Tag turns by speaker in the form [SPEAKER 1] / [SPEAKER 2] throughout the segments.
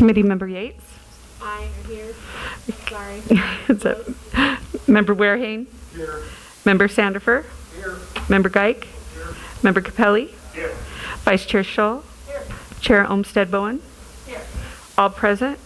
[SPEAKER 1] Committee Member Yates.
[SPEAKER 2] I am here. Sorry.
[SPEAKER 1] Is it Member Warehane?
[SPEAKER 3] Here.
[SPEAKER 1] Member Sandifer?
[SPEAKER 3] Here.
[SPEAKER 1] Member Geik?
[SPEAKER 3] Here.
[SPEAKER 1] Member Capelli?
[SPEAKER 3] Here.
[SPEAKER 1] Vice Chair Shull?
[SPEAKER 3] Here.
[SPEAKER 1] Chair Olmsted Bowen?
[SPEAKER 3] Here.
[SPEAKER 1] All present.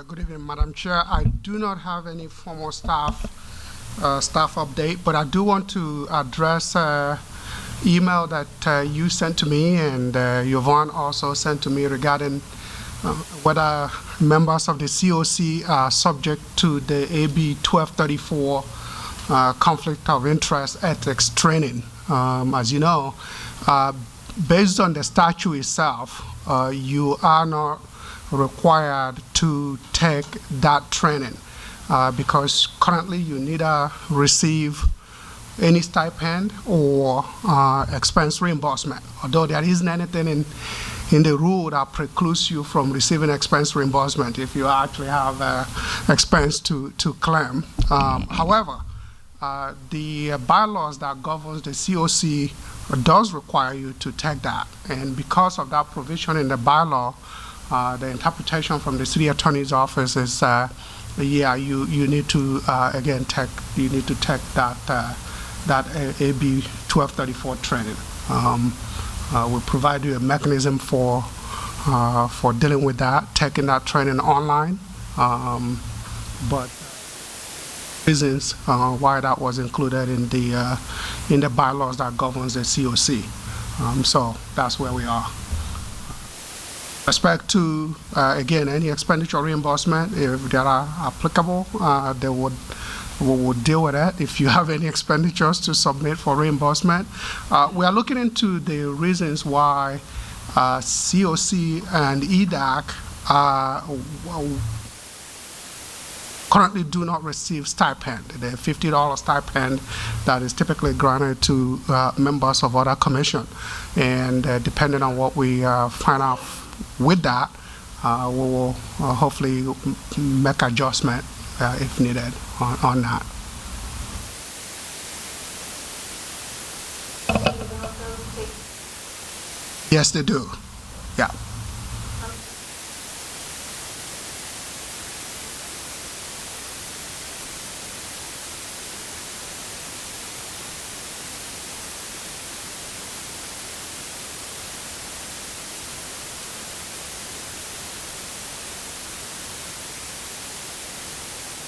[SPEAKER 4] Good evening, Madam Chair. I do not have any formal staff update, but I do want to address email that you sent to me and Yvonne also sent to me regarding whether members of the COC are subject to the AB 1234 conflict of interest ethics training. As you know, based on the statute itself, you are not required to take that training because currently you neither receive any stipend or expense reimbursement, although there isn't anything in the rule that precludes you from receiving expense reimbursement if you actually have expense to claim. However, the bylaws that governs the COC does require you to take that, and because of that provision in the bylaw, the interpretation from the city attorney's office is, yeah, you need to again take that AB 1234 training. We'll provide you a mechanism for dealing with that, taking that training online, but reasons why that was included in the bylaws that governs the COC. So that's where we are. Respect to, again, any expenditure reimbursement, if they are applicable, we would deal with it. If you have any expenditures to submit for reimbursement, we are looking into the reasons why COC and EDAC currently do not receive stipend, the $50 stipend that is typically granted to members of other commission. And depending on what we find out with that, we will hopefully make adjustment if needed on that. Yes, they do. Yeah.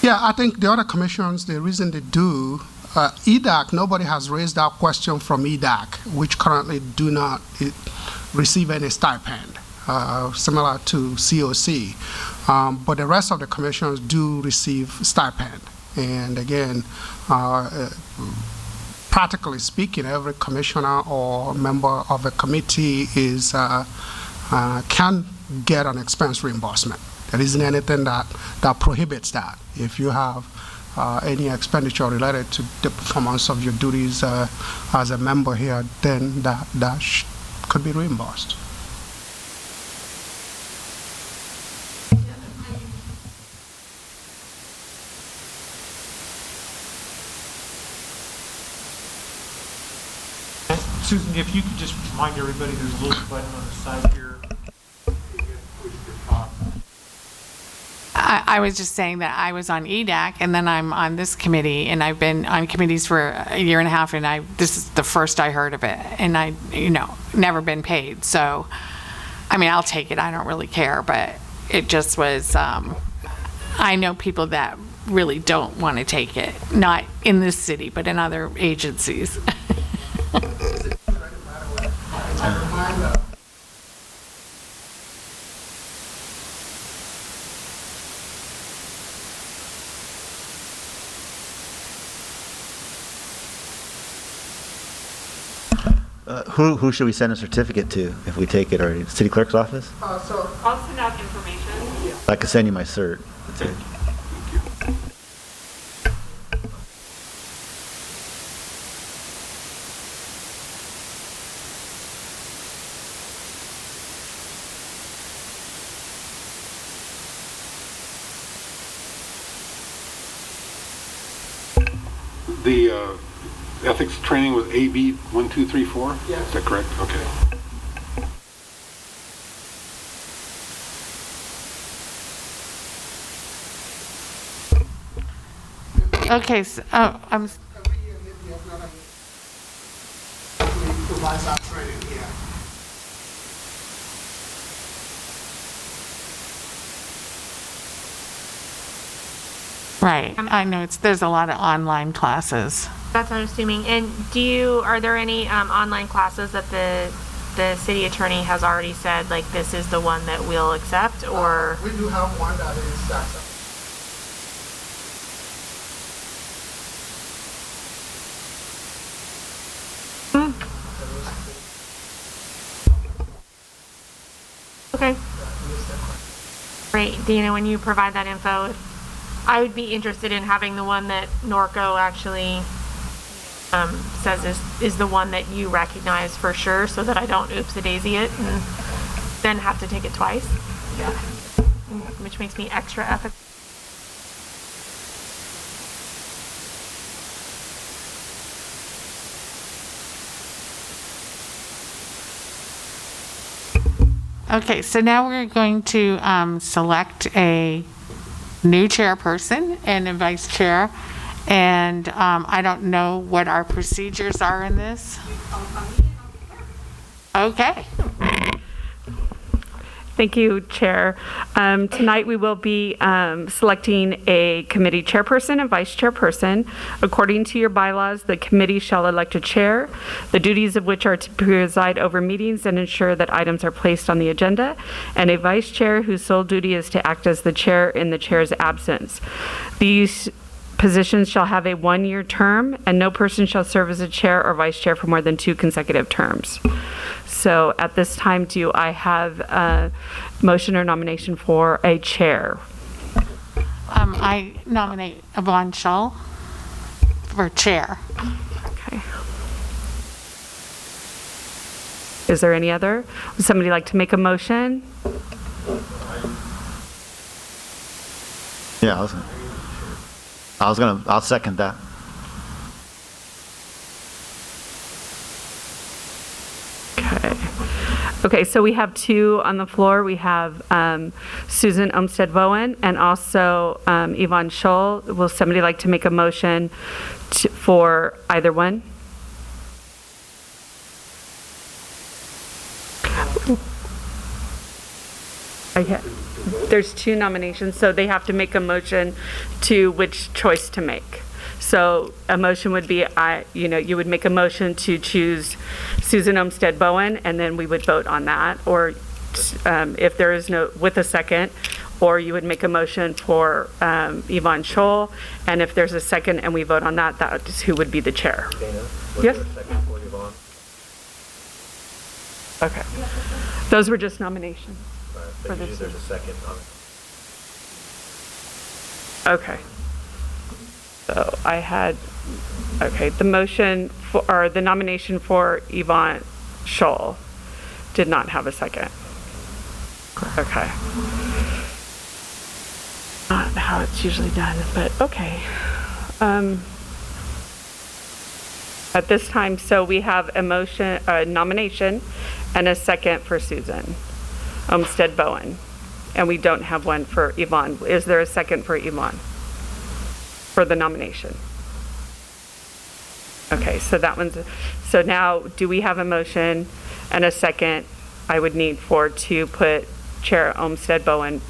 [SPEAKER 4] Yeah, I think the other commissions, the reason they do, EDAC, nobody has raised that question from EDAC, which currently do not receive any stipend, similar to COC. But the rest of the commissions do receive stipend. And again, practically speaking, every commissioner or member of a committee is can get an expense reimbursement. There isn't anything that prohibits that. If you have any expenditure related to the performance of your duties as a member here, then that could be reimbursed.
[SPEAKER 3] Susan, if you could just remind everybody, there's a little button on the side here.
[SPEAKER 2] I was just saying that I was on EDAC and then I'm on this committee, and I've been on committees for a year and a half, and this is the first I heard of it, and I never been paid. So I mean, I'll take it, I don't really care, but it just was I know people that really don't want to take it, not in this city but in other agencies.
[SPEAKER 5] Who should we send a certificate to if we take it already? City clerk's office?
[SPEAKER 4] So,
[SPEAKER 1] I'll send out information.
[SPEAKER 5] I could send you my cert.
[SPEAKER 6] The ethics training was AB 1234?
[SPEAKER 4] Yes.
[SPEAKER 6] Is that correct? Okay.
[SPEAKER 2] Okay, so, I'm,
[SPEAKER 4] every year we have not we provide our training here.
[SPEAKER 2] right, I know, there's a lot of online classes.
[SPEAKER 7] That's what I'm assuming. And are there any online classes that the city attorney has already said, like, this is the one that we'll accept, or?
[SPEAKER 4] We do have one that is acceptable.
[SPEAKER 7] Okay. Great. Dana, when you provide that info, I would be interested in having the one that Norco actually says is the one that you recognize for sure, so that I don't oops-a-daisy it and then have to take it twice. Yeah. Which makes me extra ethical.
[SPEAKER 2] Okay, so now we're going to select a new chairperson and a vice chair. And I don't know what our procedures are in this. Okay.
[SPEAKER 1] Thank you, Chair. Tonight we will be selecting a committee chairperson and vice chairperson. According to your bylaws, the committee shall elect a chair, the duties of which are to preside over meetings and ensure that items are placed on the agenda, and a vice chair whose sole duty is to act as the chair in the chair's absence. These positions shall have a one-year term, and no person shall serve as a chair or vice chair for more than 2 consecutive terms. So at this time, do I have a motion or nomination for a chair?
[SPEAKER 2] I nominate Yvonne Shull for chair.
[SPEAKER 1] Okay. Is there any other? Would somebody like to make a motion?
[SPEAKER 5] Yeah, I'll second that.
[SPEAKER 1] Okay, so we have 2 on the floor. We have Susan Olmsted Bowen and also Yvonne Shull. Will somebody like to make a motion for either one? Okay. There's 2 nominations, so they have to make a motion to which choice to make. So a motion would be, you would make a motion to choose Susan Olmsted Bowen, and then we would vote on that. Or if there is no, with a second, or you would make a motion for Yvonne Shull, and if there's a second and we vote on that, that is who would be the chair.
[SPEAKER 5] Dana,
[SPEAKER 1] Yes?
[SPEAKER 5] there a second for Yvonne?
[SPEAKER 1] Okay. Those were just nominations.
[SPEAKER 5] But usually there's a second on it.
[SPEAKER 1] Okay. So I had, okay, the motion for, or the nomination for Yvonne Shull did not have a second. Okay. Not how it's usually done, but okay. At this time, so we have a motion, a nomination and a second for Susan Olmsted Bowen. And we don't have one for Yvonne. Is there a second for Yvonne? For the nomination? Okay, so that one's, so now do we have a motion and a second I would need for to put Chair Olmsted Bowen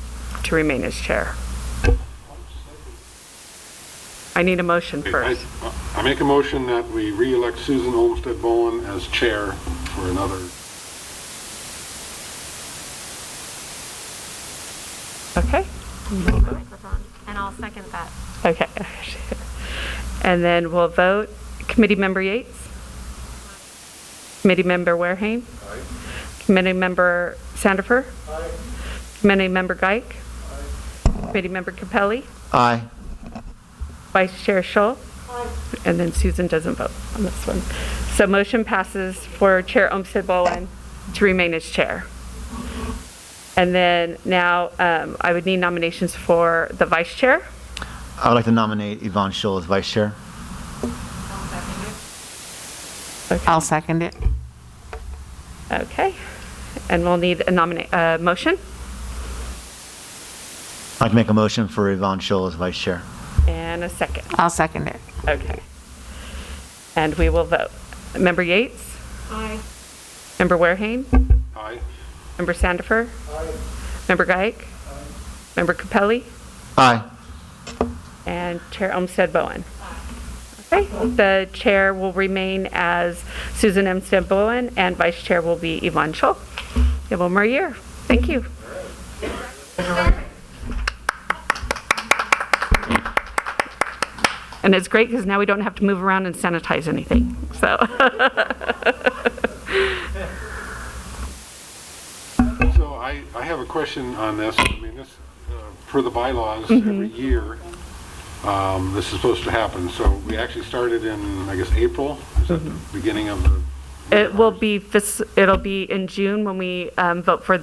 [SPEAKER 1] to remain as chair? I need a motion first.
[SPEAKER 6] I make a motion that we re-elect Susan Olmsted Bowen as chair for another.
[SPEAKER 1] Okay.
[SPEAKER 7] Microphone. And I'll second that.
[SPEAKER 1] Okay. And then we'll vote. Committee Member Yates? Committee Member Warehane. Committee Member Sandifer. Committee Member Geik. Committee Member Capelli.
[SPEAKER 5] Aye.
[SPEAKER 1] Vice Chair Scholl. And then Susan doesn't vote on this one. So motion passes for Chair Olmsted Bowen to remain as chair. And then now I would need nominations for the vice chair.
[SPEAKER 5] I would like to nominate Yvonne Scholl as vice chair.
[SPEAKER 2] I'll second it.
[SPEAKER 1] Okay. And we'll need a motion
[SPEAKER 5] I'd like to make a motion for Yvonne Scholl as vice chair.
[SPEAKER 1] and a second.
[SPEAKER 2] I'll second it.
[SPEAKER 1] Okay. And we will vote. Member Yates?
[SPEAKER 7] Aye.
[SPEAKER 1] Member Warehane?
[SPEAKER 6] Aye.
[SPEAKER 1] Member Sandifer? Member Geik? Member Capelli?
[SPEAKER 5] Aye.
[SPEAKER 1] And Chair Olmsted Bowen. Okay, the chair will remain as Susan Olmsted Bowen, and vice chair will be Yvonne Scholl. You have one more year. Thank you. And it's great because now we don't have to move around and sanitize anything, so.
[SPEAKER 6] So I have a question on this. I mean, this, per the bylaws, every year, this is supposed to happen. So we actually started in, I guess, April? Is that the beginning of the?
[SPEAKER 1] It will be, it'll be in June when we vote for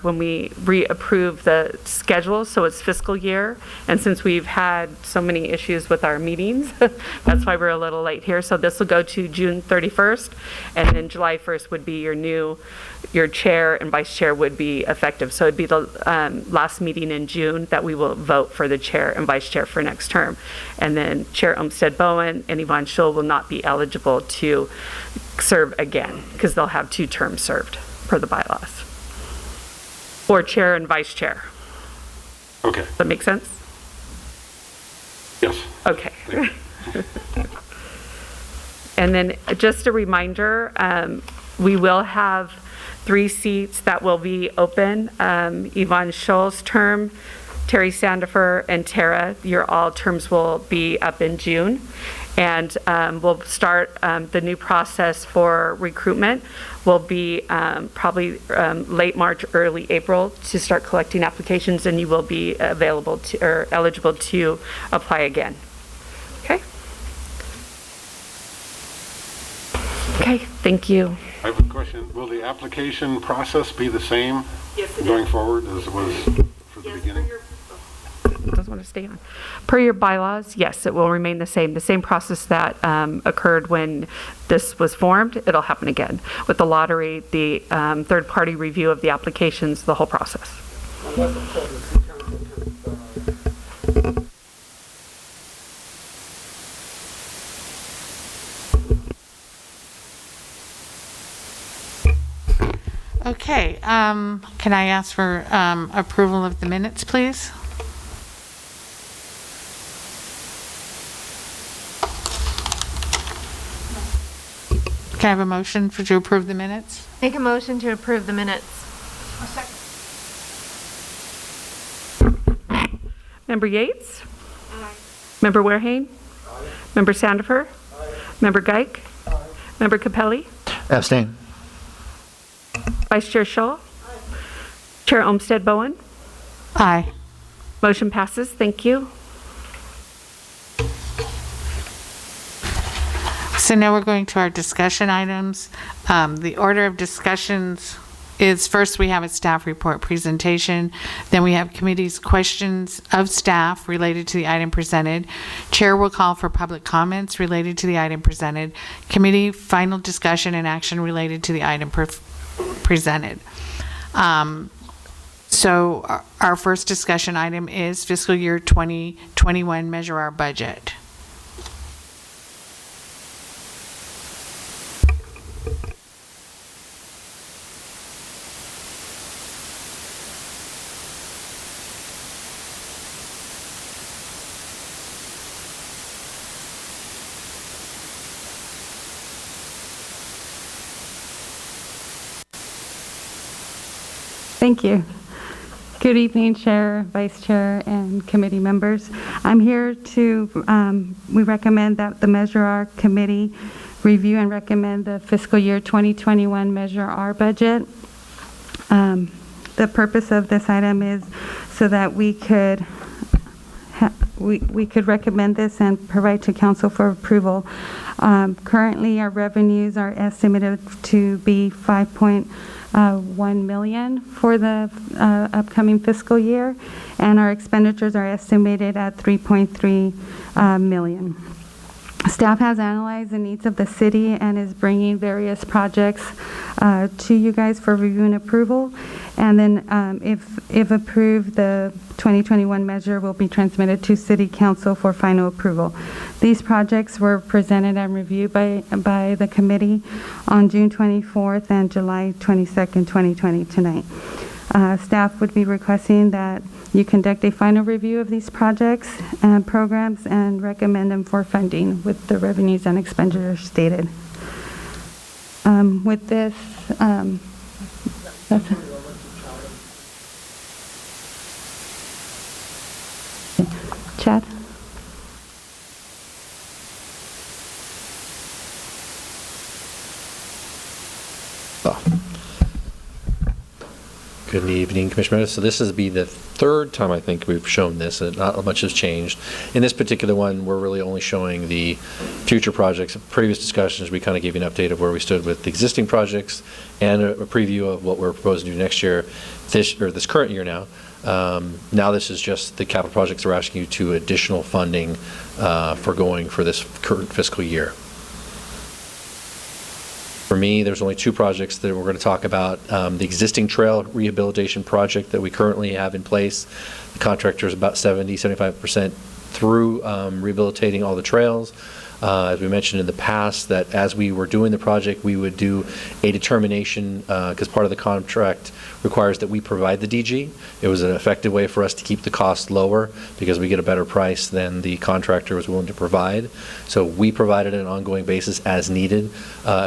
[SPEAKER 1] when we reapprove the schedule, so it's fiscal year. And since we've had so many issues with our meetings, that's why we're a little late here. So this will go to June 31st, and then July 1st would be your chair and vice chair would be effective. So it'd be the last meeting in June that we will vote for the chair and vice chair for next term. And then Chair Olmsted Bowen and Yvonne Scholl will not be eligible to serve again because they'll have 2 terms served per the bylaws. Or chair and vice chair.
[SPEAKER 6] Okay,
[SPEAKER 1] Does that make sense?
[SPEAKER 6] yes.
[SPEAKER 1] Okay. And then just a reminder, we will have 3 seats that will be open. Yvonne Scholl's term, Terry Sandifer, and Tara, your all terms will be up in June. And we'll start the new process for recruitment will be probably late March, early April to start collecting applications, and you will be available to or eligible to apply again. Okay? Okay, thank you.
[SPEAKER 6] I have a question. Will the application process be the same going forward as it was for the beginning?
[SPEAKER 1] Doesn't want to stay on. Per your bylaws, yes, it will remain the same. The same process that occurred when this was formed, it'll happen again. With the lottery, the third-party review of the applications, the whole process.
[SPEAKER 2] Okay, can I ask for approval of the minutes, please? Can I have a motion to approve the minutes?
[SPEAKER 7] Make a motion to approve the minutes.
[SPEAKER 1] Member Yates? Member Warehane? Member Sandifer? Member Geik? Member Capelli?
[SPEAKER 5] Abstain.
[SPEAKER 1] Vice Chair Scholl? Chair Olmsted Bowen?
[SPEAKER 2] Aye.
[SPEAKER 1] Motion passes. Thank you.
[SPEAKER 2] So now we're going to our discussion items. The order of discussions is first we have a staff report presentation, then we have committee's questions of staff related to the item presented. Chair will call for public comments related to the item presented. Committee final discussion and action related to the item presented. So our first discussion item is fiscal year 2021 measure our budget.
[SPEAKER 8] Thank you. Good evening, Chair, Vice Chair, and committee members. I'm here to, we recommend that the Measure R Committee review and recommend the fiscal year 2021 Measure R budget. The purpose of this item is so that we could recommend this and provide to council for approval. Currently, our revenues are estimated to be 5.1 million for the upcoming fiscal year, and our expenditures are estimated at 3.3 million. Staff has analyzed the needs of the city and is bringing various projects to you guys for review and approval. And then if approved, the 2021 measure will be transmitted to City Council for final approval. These projects were presented and reviewed by the committee on June 24th and July 22nd, 2020 tonight. Staff would be requesting that you conduct a final review of these projects and programs and recommend them for funding with the revenues and expenditures stated. With this, Chad?
[SPEAKER 9] Good evening, Commissioner. So this will be the third time I think we've shown this, and not much has changed. In this particular one, we're really only showing the future projects. In previous discussions, we kind of gave you an update of where we stood with the existing projects and a preview of what we're proposing to do next year, this current year now. Now this is just the capital projects we're asking you to additional funding for going for this current fiscal year. For me, there's only two projects that we're going to talk about. The existing trail rehabilitation project that we currently have in place. The contractor is about 75% through rehabilitating all the trails. As we mentioned in the past, that as we were doing the project, we would do a determination, because part of the contract requires that we provide the DG. It was an effective way for us to keep the cost lower because we get a better price than the contractor was willing to provide. So we provided an ongoing basis as needed.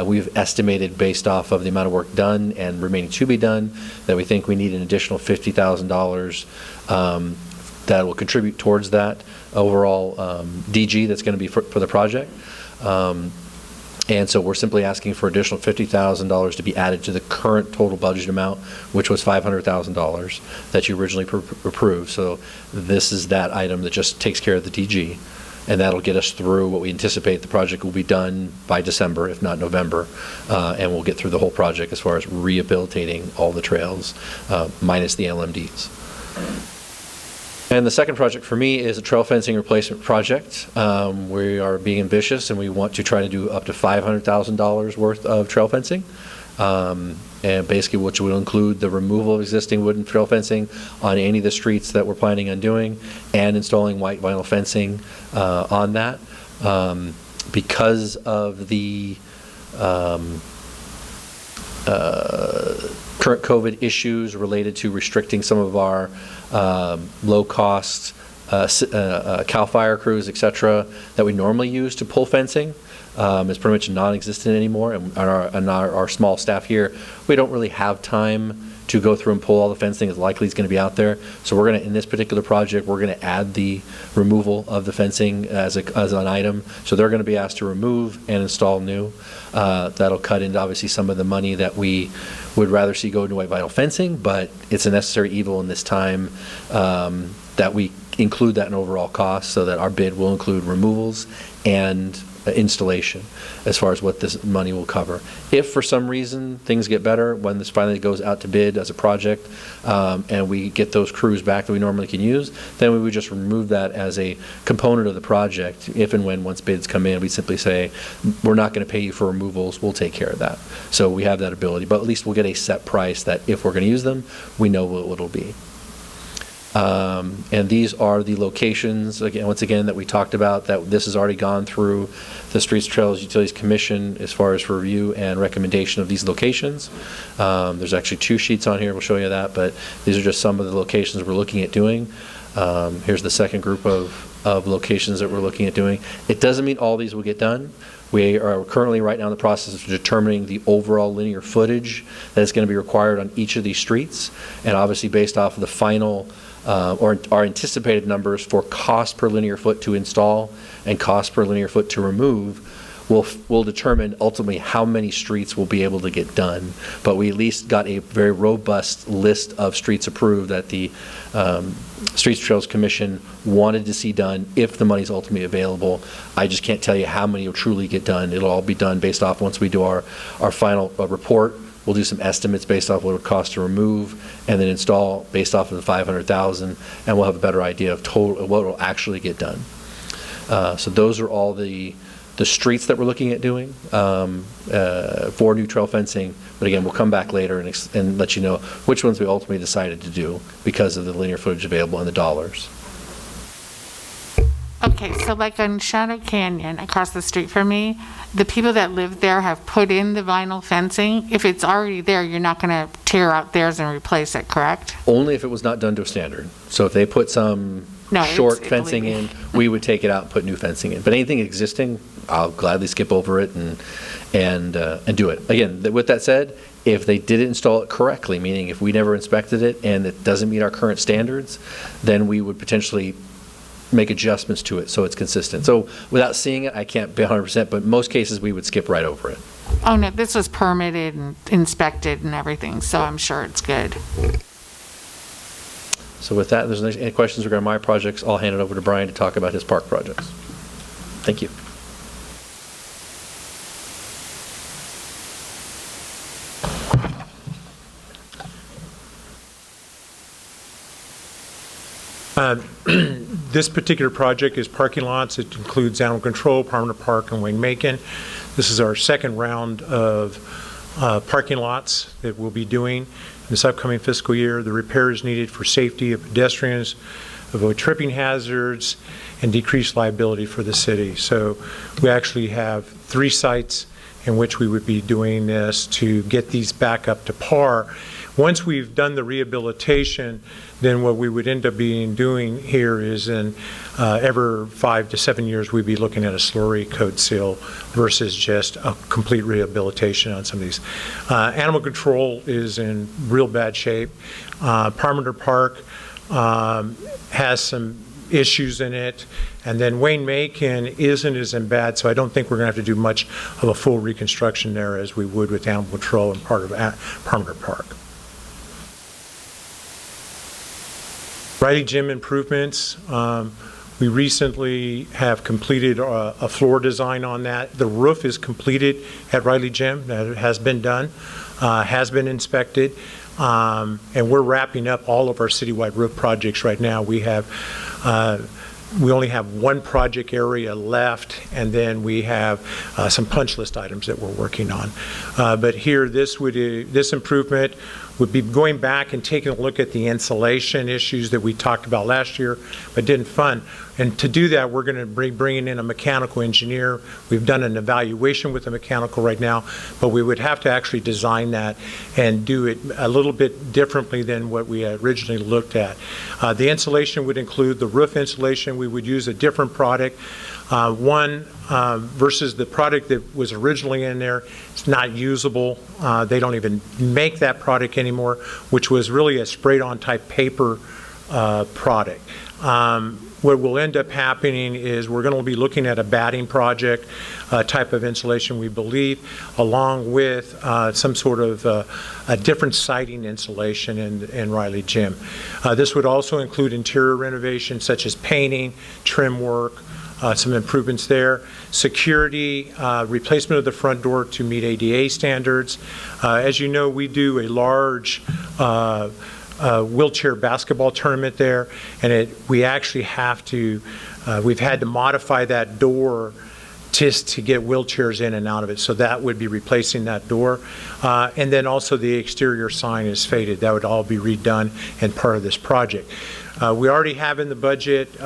[SPEAKER 9] We've estimated based off of the amount of work done and remaining to be done that we think we need an additional $50,000 that will contribute towards that overall DG that's going to be for the project. And so we're simply asking for additional $50,000 to be added to the current total budget amount, which was $500,000 that you originally approved. So this is that item that just takes care of the DG, and that'll get us through what we anticipate the project will be done by December, if not November, and we'll get through the whole project as far as rehabilitating all the trails, minus the LMDs. And the second project for me is a trail fencing replacement project. We are being ambitious and we want to try to do up to $500,000 worth of trail fencing. And basically which will include the removal of existing wooden trail fencing on any of the streets that we're planning on doing and installing white vinyl fencing on that. Because of the current COVID issues related to restricting some of our low-cost CAL FIRE crews, etc., that we normally use to pull fencing is pretty much non-existent anymore. And our small staff here, we don't really have time to go through and pull all the fencing. It's likely it's going to be out there. So we're going to, in this particular project, we're going to add the removal of the fencing as an item. So they're going to be asked to remove and install new. That'll cut into obviously some of the money that we would rather see go into white vinyl fencing, but it's a necessary evil in this time that we include that in overall cost so that our bid will include removals and installation as far as what this money will cover. If for some reason things get better when this finally goes out to bid as a project and we get those crews back that we normally can use, then we would just remove that as a component of the project. If and when once bids come in, we simply say we're not going to pay you for removals, we'll take care of that. So we have that ability, but at least we'll get a set price that if we're going to use them, we know what it'll be. And these are the locations, again, once again, that we talked about, that this has already gone through the Streets, Trails, Utilities Commission as far as review and recommendation of these locations. There's actually 2 sheets on here, we'll show you that, but these are just some of the locations we're looking at doing. Here's the second group of locations that we're looking at doing. It doesn't mean all these will get done. We are currently right now in the process of determining the overall linear footage that is going to be required on each of these streets, and obviously based off of the final or our anticipated numbers for cost per linear foot to install and cost per linear foot to remove, we'll determine ultimately how many streets will be able to get done. But we at least got a very robust list of streets approved that the Streets and Trails Commission wanted to see done if the money's ultimately available. I just can't tell you how many will truly get done. It'll all be done based off, once we do our final report, we'll do some estimates based off what it would cost to remove and then install based off of the 500,000, and we'll have a better idea of what will actually get done. So those are all the streets that we're looking at doing for new trail fencing. But again, we'll come back later and let you know which ones we ultimately decided to do because of the linear footage available and the dollars.
[SPEAKER 2] Okay, so like on Shadow Canyon, across the street from me, the people that live there have put in the vinyl fencing. If it's already there, you're not going to tear out theirs and replace it, correct?
[SPEAKER 9] Only if it was not done to a standard. So if they put some short fencing in, we would take it out and put new fencing in. But anything existing, I'll gladly skip over it and do it. Again, with that said, if they didn't install it correctly, meaning if we never inspected it and it doesn't meet our current standards, then we would potentially make adjustments to it so it's consistent. So without seeing it, I can't be 100%, but most cases we would skip right over it.
[SPEAKER 2] Oh no, this was permitted and inspected and everything, so I'm sure it's good.
[SPEAKER 9] So with that, if there's any questions regarding my projects, I'll hand it over to Brian to talk about his park projects. Thank you.
[SPEAKER 3] This particular project is parking lots. It includes Animal Control, Parliament Park, and Wayne Macon. This is our second round of parking lots that we'll be doing this upcoming fiscal year. The repairs needed for safety of pedestrians, avoid tripping hazards, and decrease liability for the city. So we actually have 3 sites in which we would be doing this to get these back up to par. Once we've done the rehabilitation, then what we would end up doing here is in every 5 to 7 years, we'd be looking at a slurry coat seal versus just a complete rehabilitation on some of these. Animal Control is in real bad shape. Parliament Park has some issues in it, and then Wayne Macon isn't as bad, so I don't think we're going to have to do much of a full reconstruction there as we would with Animal Control and part of Parliament Park. Riley Gym improvements. We recently have completed a floor design on that. The roof is completed at Riley Gym. That has been done, has been inspected, and we're wrapping up all of our citywide roof projects right now. We only have one project area left, and then we have some punch list items that we're working on. But here, this improvement would be going back and taking a look at the insulation issues that we talked about last year, but didn't fund. And to do that, we're going to be bringing in a mechanical engineer. We've done an evaluation with the mechanical right now, but we would have to actually design that and do it a little bit differently than what we originally looked at. The insulation would include the roof insulation. We would use a different product. Versus the product that was originally in there, it's not usable. They don't even make that product anymore, which was really a sprayed-on type paper product. What will end up happening is we're going to be looking at a batting project type of insulation, we believe, along with some sort of a different siding insulation in Riley Gym. This would also include interior renovations such as painting, trim work, some improvements there. Security, replacement of the front door to meet ADA standards. As you know, we do a large wheelchair basketball tournament there, and we actually have to, we've had to modify that door just to get wheelchairs in and out of it. So that would be replacing that door. And then also the exterior sign is faded. That would all be redone and part of this project. We already have in the budget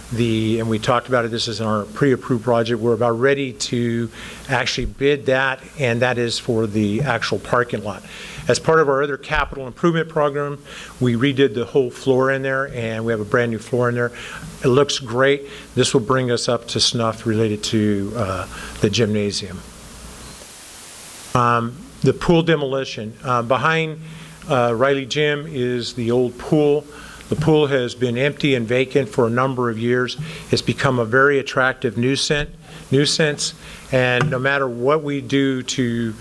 [SPEAKER 3] and we talked about it, this is our pre-approved project. We're about ready to actually bid that, and that is for the actual parking lot. As part of our other capital improvement program, we redid the whole floor in there, and we have a brand new floor in there. It looks great. This will bring us up to snuff related to the gymnasium. The pool demolition. Behind Riley Gym is the old pool. The pool has been empty and vacant for a number of years. It's become a very attractive nuisance, and no matter what we do to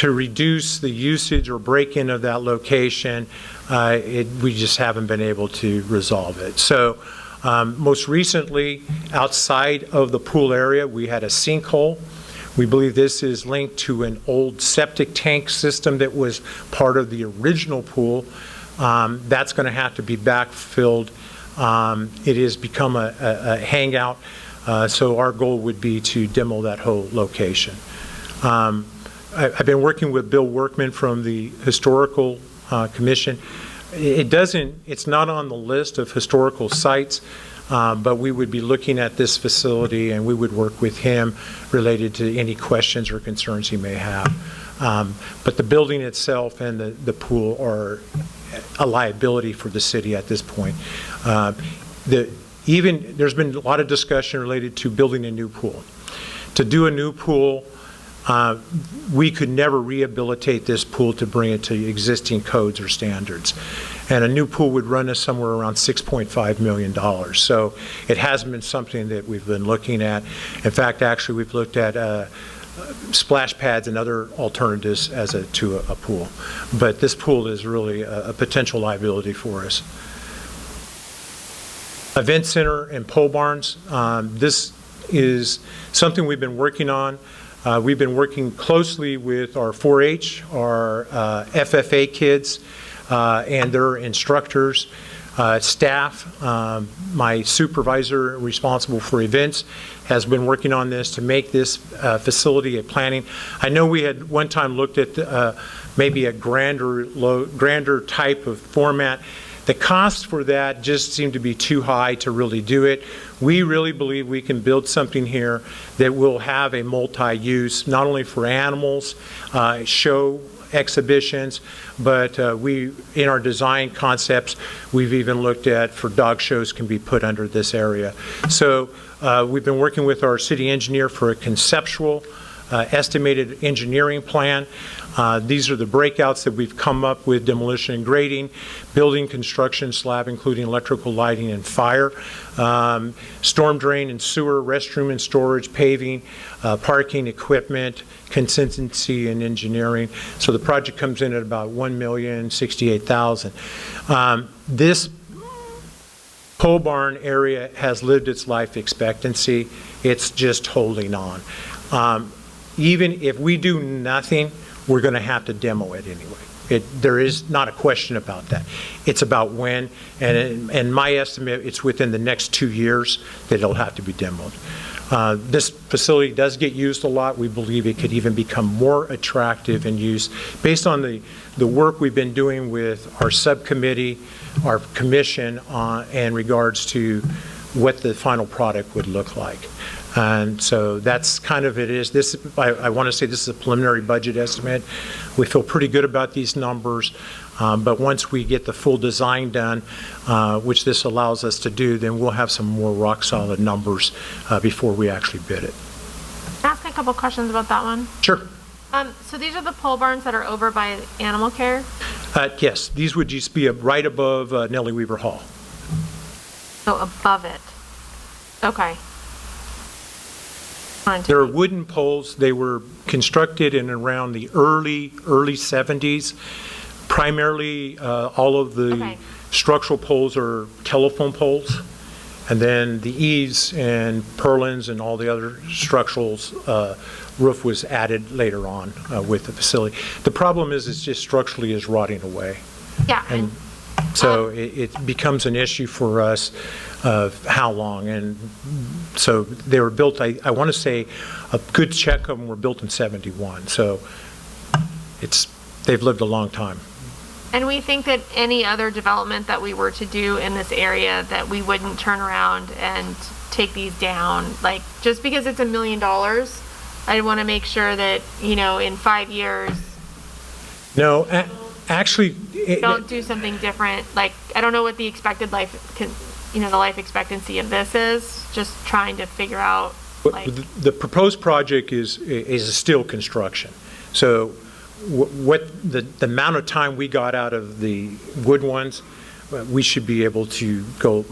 [SPEAKER 3] reduce the usage or break-in of that location, we just haven't been able to resolve it. So most recently, outside of the pool area, we had a sinkhole. We believe this is linked to an old septic tank system that was part of the original pool. That's going to have to be backfilled. It has become a hangout, so our goal would be to demo that whole location. I've been working with Bill Workman from the Historical Commission. It's not on the list of historical sites, but we would be looking at this facility and we would work with him related to any questions or concerns he may have. But the building itself and the pool are a liability for the city at this point. There's been a lot of discussion related to building a new pool. To do a new pool, we could never rehabilitate this pool to bring it to existing codes or standards. And a new pool would run us somewhere around $6.5 million. So it hasn't been something that we've been looking at. In fact, actually, we've looked at splash pads and other alternatives to a pool. But this pool is really a potential liability for us. Event center and pole barns. This is something we've been working on. We've been working closely with our 4-H, our FFA kids, and their instructors, staff. My supervisor responsible for events has been working on this to make this facility a planning. I know we had one time looked at maybe a grander type of format. The cost for that just seemed to be too high to really do it. We really believe we can build something here that will have a multi-use, not only for animals, show exhibitions, but in our design concepts, we've even looked at for dog shows can be put under this area. So we've been working with our city engineer for a conceptual estimated engineering plan. These are the breakouts that we've come up with: demolition and grading, building construction slab, including electrical, lighting, and fire, storm drain and sewer, restroom and storage, paving, parking, equipment, contingency, and engineering. So the project comes in at about $1,068,000. This pole barn area has lived its life expectancy. It's just holding on. Even if we do nothing, we're going to have to demo it anyway. There is not a question about that. It's about when, and my estimate, it's within the next 2 years that it'll have to be demoed. This facility does get used a lot. We believe it could even become more attractive in use based on the work we've been doing with our subcommittee, our commission, in regards to what the final product would look like. And so that's kind of it is. This, I want to say this is a preliminary budget estimate. We feel pretty good about these numbers, but once we get the full design done, which this allows us to do, then we'll have some more rock solid numbers before we actually bid it.
[SPEAKER 7] Can I ask a couple questions about that one?
[SPEAKER 3] Sure.
[SPEAKER 7] So these are the pole barns that are over by animal care?
[SPEAKER 3] Yes, these would just be right above Nellie Weaver Hall.
[SPEAKER 7] So above it. Okay.
[SPEAKER 3] There are wooden poles. They were constructed in around the early 70s. Primarily, all of the structural poles are telephone poles, and then the eaves and purlins and all the other structurals roof was added later on with the facility. The problem is it's just structurally is rotting away.
[SPEAKER 7] Yeah.
[SPEAKER 3] And so it becomes an issue for us of how long. And so they were built, I want to say a good check of them were built in 71. So they've lived a long time.
[SPEAKER 7] And we think that any other development that we were to do in this area, that we wouldn't turn around and take these down. Like, just because it's $1 million, I want to make sure that, in 5 years.
[SPEAKER 3] No, actually.
[SPEAKER 7] Don't do something different. Like, I don't know what the expected life, the life expectancy of this is. Just trying to figure out.
[SPEAKER 3] The proposed project is a steel construction. So what the amount of time we got out of the wood ones, we should be able to go,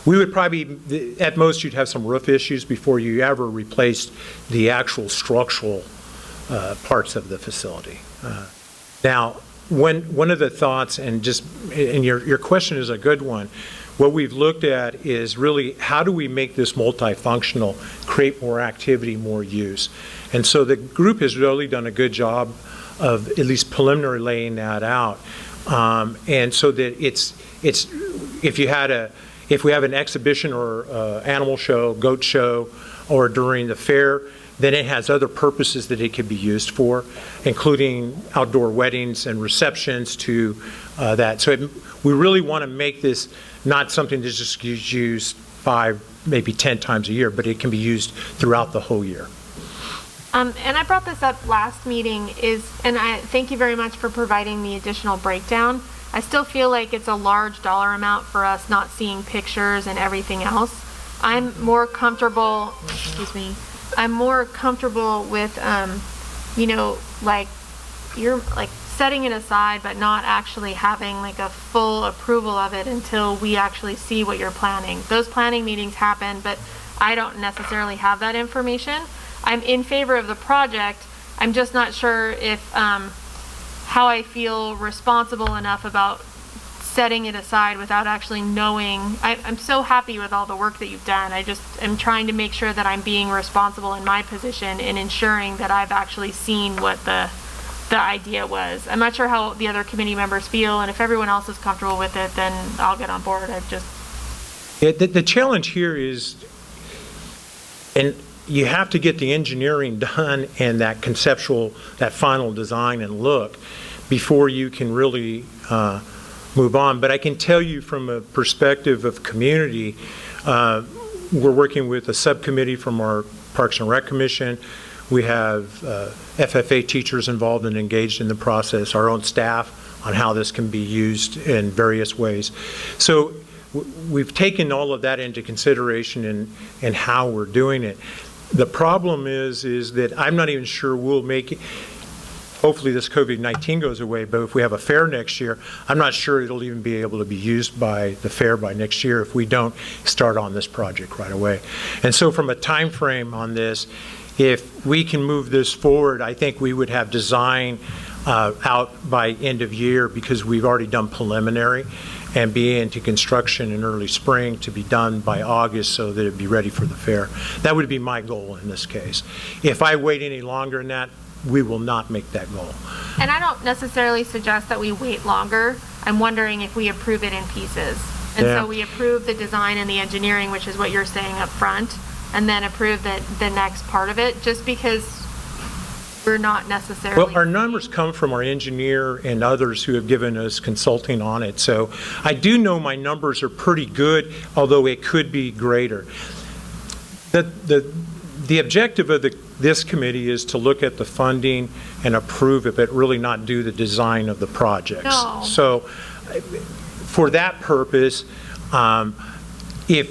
[SPEAKER 3] we would probably, at most, you'd have some roof issues before you ever replaced the actual structural parts of the facility. Now, one of the thoughts, and your question is a good one, what we've looked at is really how do we make this multifunctional, create more activity, more use. And so the group has really done a good job of at least preliminary laying that out. And so that it's if we have an exhibition or animal show, goat show, or during the fair, then it has other purposes that it could be used for, including outdoor weddings and receptions to that. So we really want to make this not something that's just used 5, maybe 10 times a year, but it can be used throughout the whole year.
[SPEAKER 7] And I brought this up last meeting, and I thank you very much for providing the additional breakdown. I still feel like it's a large dollar amount for us not seeing pictures and everything else. I'm more comfortable with, like you're like setting it aside, but not actually having like a full approval of it until we actually see what you're planning. Those planning meetings happen, but I don't necessarily have that information. I'm in favor of the project. I'm just not sure if how I feel responsible enough about setting it aside without actually knowing. I'm so happy with all the work that you've done. I just am trying to make sure that I'm being responsible in my position in ensuring that I've actually seen what the idea was. I'm not sure how the other committee members feel, and if everyone else is comfortable with it, then I'll get on board.
[SPEAKER 3] The challenge here is, and you have to get the engineering done and that conceptual, that final design and look before you can really move on. But I can tell you from a perspective of community, we're working with a subcommittee from our Parks and Rec Commission. We have FFA teachers involved and engaged in the process, our own staff on how this can be used in various ways. So we've taken all of that into consideration in how we're doing it. The problem is that I'm not even sure we'll make it. Hopefully this COVID-19 goes away, but if we have a fair next year, I'm not sure it'll even be able to be used by the fair by next year if we don't start on this project right away. And so from a time frame on this, if we can move this forward, I think we would have design out by end of year because we've already done preliminary, and be into construction in early spring to be done by August so that it'd be ready for the fair. That would be my goal in this case. If I wait any longer than that, we will not make that goal.
[SPEAKER 7] And I don't necessarily suggest that we wait longer. I'm wondering if we approve it in pieces. And so we approve the design and the engineering, which is what you're saying up front, and then approve the next part of it, just because we're not necessarily.
[SPEAKER 3] Well, our numbers come from our engineer and others who have given us consulting on it. So I do know my numbers are pretty good, although it could be greater. The objective of this committee is to look at the funding and approve it, but really not do the design of the projects.
[SPEAKER 7] No.
[SPEAKER 3] So for that purpose, if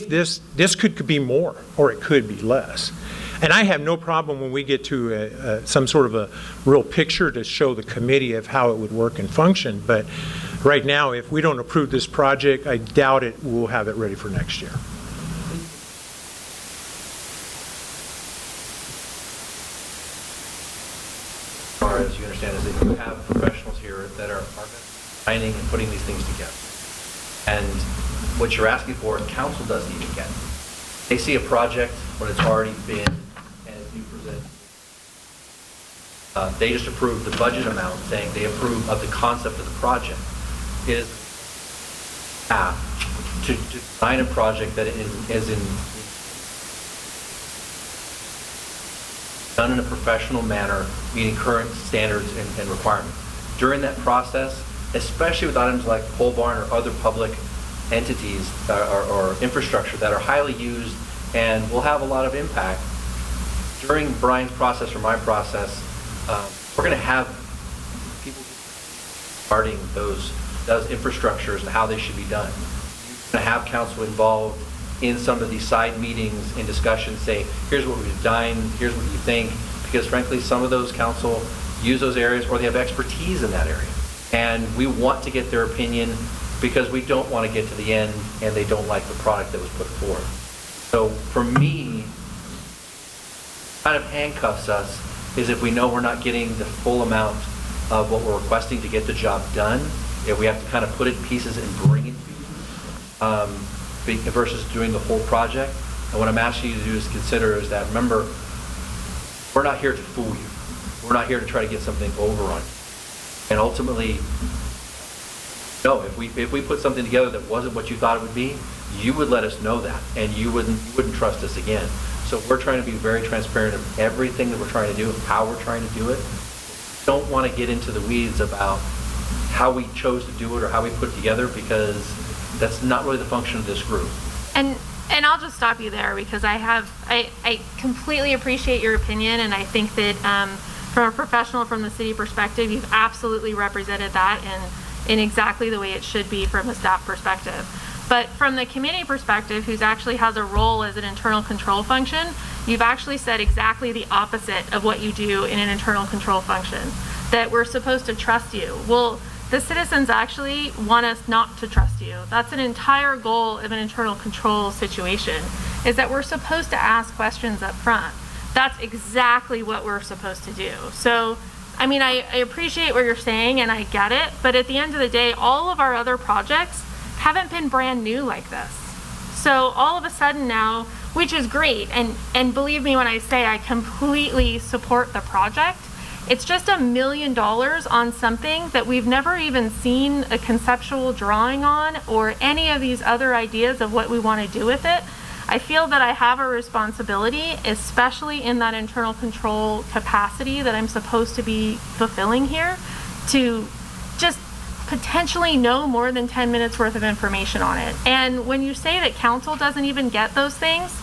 [SPEAKER 3] this could be more or it could be less. And I have no problem when we get to some sort of a real picture to show the committee of how it would work and function. But right now, if we don't approve this project, I doubt it we'll have it ready for next year.
[SPEAKER 9] As you understand, is that you have professionals here that are designing and putting these things together. And what you're asking for, council doesn't even get. They see a project when it's already been. They just approve the budget amount, saying they approve of the concept of the project. It is to design a project that is done in a professional manner, meeting current standards and requirements. During that process, especially with items like pole barn or other public entities or infrastructure that are highly used and will have a lot of impact, during Brian's process or my process, we're going to have people regarding those infrastructures and how they should be done. We're going to have council involved in some of these side meetings and discussions, say, here's what we've done, here's what you think, because frankly, some of those council use those areas or they have expertise in that area. And we want to get their opinion because we don't want to get to the end and they don't like the product that was put forth. So for me, kind of handcuffs us is if we know we're not getting the full amount of what we're requesting to get the job done, if we have to kind of put it in pieces and bring it to you, versus doing the whole project. And what I'm asking you to do is consider is that, remember, we're not here to fool you. We're not here to try to get something over on you. And ultimately, no, if we put something together that wasn't what you thought it would be, you would let us know that, and you wouldn't trust us again. So we're trying to be very transparent of everything that we're trying to do, how we're trying to do it. Don't want to get into the weeds about how we chose to do it or how we put it together, because that's not really the function of this group.
[SPEAKER 7] And I'll just stop you there because I completely appreciate your opinion, and I think that from a professional from the city perspective, you've absolutely represented that in exactly the way it should be from a staff perspective. But from the committee perspective, who's actually has a role as an internal control function, you've actually said exactly the opposite of what you do in an internal control function, that we're supposed to trust you. Well, the citizens actually want us not to trust you. That's an entire goal of an internal control situation, is that we're supposed to ask questions up front. That's exactly what we're supposed to do. So, I mean, I appreciate what you're saying and I get it, but at the end of the day, all of our other projects haven't been brand new like this. So all of a sudden now, which is great, and believe me when I say I completely support the project, it's just $1 million on something that we've never even seen a conceptual drawing on or any of these other ideas of what we want to do with it. I feel that I have a responsibility, especially in that internal control capacity that I'm supposed to be fulfilling here, to just potentially know more than 10 minutes worth of information on it. And when you say that council doesn't even get those things,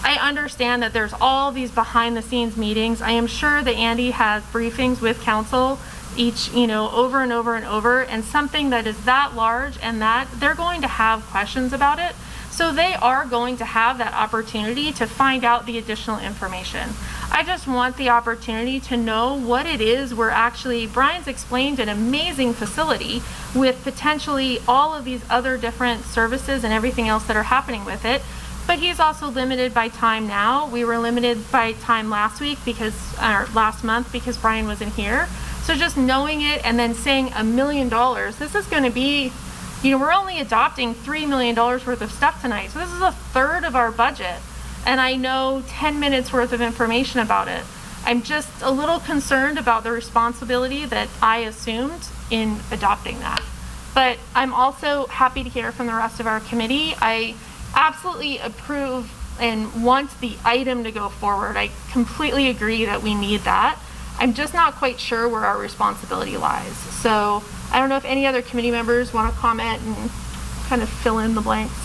[SPEAKER 7] I understand that there's all these behind the scenes meetings. I am sure that Andy has briefings with council each, over and over and over, and something that is that large and that they're going to have questions about it. So they are going to have that opportunity to find out the additional information. I just want the opportunity to know what it is we're actually, Brian's explained an amazing facility with potentially all of these other different services and everything else that are happening with it. But he's also limited by time now. We were limited by time last month because Brian wasn't here. So just knowing it and then saying $1 million, this is going to be, we're only adopting $3 million worth of stuff tonight. So this is a third of our budget. And I know 10 minutes worth of information about it. I'm just a little concerned about the responsibility that I assumed in adopting that. But I'm also happy to hear from the rest of our committee. I absolutely approve and want the item to go forward. I completely agree that we need that. I'm just not quite sure where our responsibility lies. So I don't know if any other committee members want to comment and kind of fill in the blanks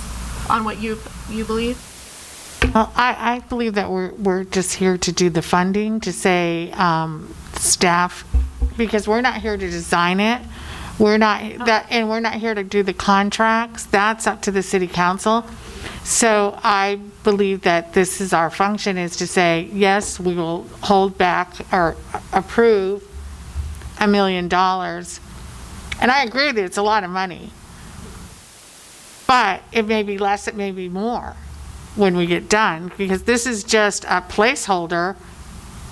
[SPEAKER 7] on what you believe.
[SPEAKER 2] Well, I believe that we're just here to do the funding, to say staff, because we're not here to design it. We're not and we're not here to do the contracts. That's up to the city council. So I believe that this is our function, is to say, yes, we will hold back or approve $1 million. And I agree that it's a lot of money. But it may be less, it may be more when we get done, because this is just a placeholder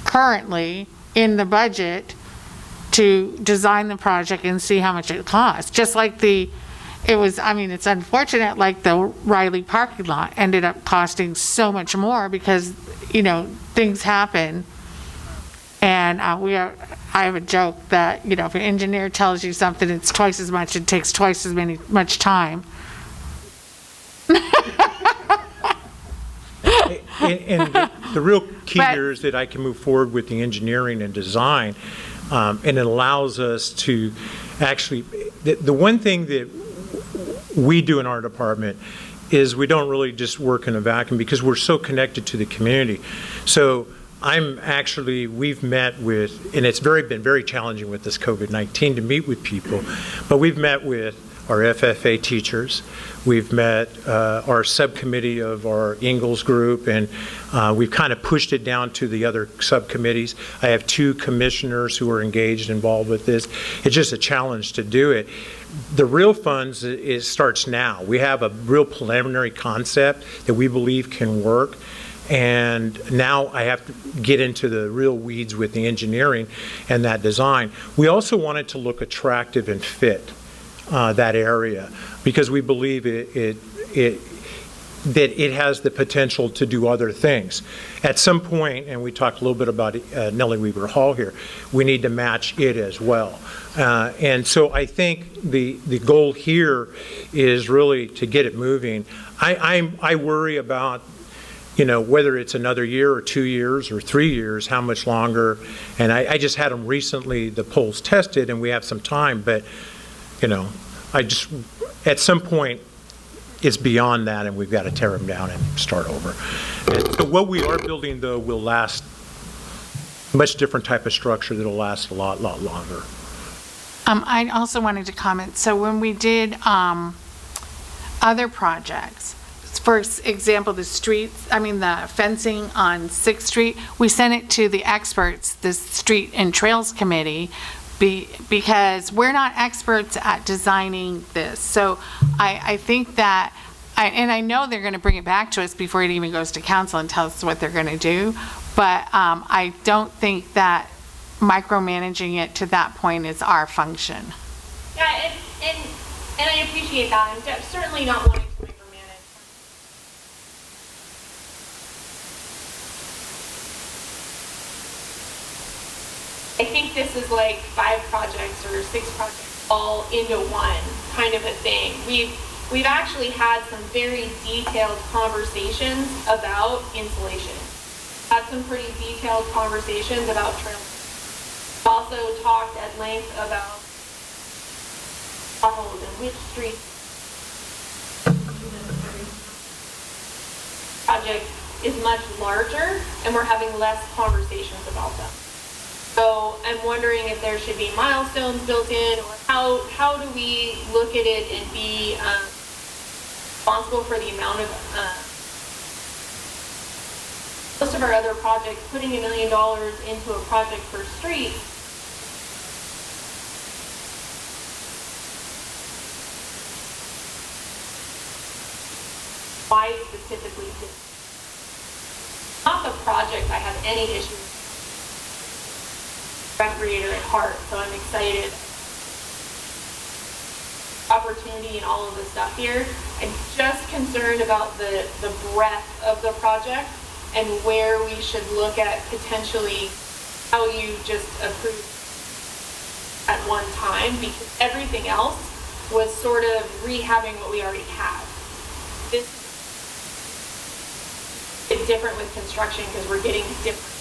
[SPEAKER 2] currently in the budget to design the project and see how much it costs. Just like it's unfortunate, like the Riley parking lot ended up costing so much more because, things happen. And I have a joke that, if an engineer tells you something, it's twice as much, it takes twice as much time.
[SPEAKER 3] And the real key here is that I can move forward with the engineering and design, and it allows us to actually, the one thing that we do in our department is we don't really just work in a vacuum because we're so connected to the community. So we've met with, and it's been very challenging with this COVID-19 to meet with people, but we've met with our FFA teachers. We've met our subcommittee of our Ingalls group, and we've kind of pushed it down to the other subcommittees. I have 2 commissioners who are engaged, involved with this. It's just a challenge to do it. The real funds starts now. We have a real preliminary concept that we believe can work. And now I have to get into the real weeds with the engineering and that design. We also want it to look attractive and fit that area, because we believe that it has the potential to do other things. At some point, and we talked a little bit about Nellie Weaver Hall here, we need to match it as well. And so I think the goal here is really to get it moving. I worry about, whether it's another year or 2 years or 3 years, how much longer. And I just had them recently, the poles tested, and we have some time, but, at some point, it's beyond that, and we've got to tear them down and start over. And so what we are building, though, will last, much different type of structure that'll last a lot longer.
[SPEAKER 2] I also wanted to comment, so when we did other projects, for example, the fencing on 6th Street, we sent it to the experts, the Street and Trails Committee, because we're not experts at designing this. So I think that, and I know they're going to bring it back to us before it even goes to council and tell us what they're going to do, but I don't think that micromanaging it to that point is our function.
[SPEAKER 7] Yeah, and I appreciate that. I'm certainly not wanting to micromanage. I think this is like 5 projects or 6 projects all into one kind of a thing. We've actually had some very detailed conversations about insulation. Had some pretty detailed conversations about trails. Also talked at length about potholes and which streets. Project is much larger, and we're having less conversations about them. So I'm wondering if there should be milestones built in, or how do we look at it and be responsible for the amount of most of our other projects, putting $1 million into a project for streets. Why specifically this? Not the project I have any issue with. Recreator at heart, so I'm excited. Opportunity and all of the stuff here. I'm just concerned about the breadth of the project and where we should look at potentially how you just approve at one time, because everything else was sort of rehabbing what we already have. This is different with construction because we're getting different.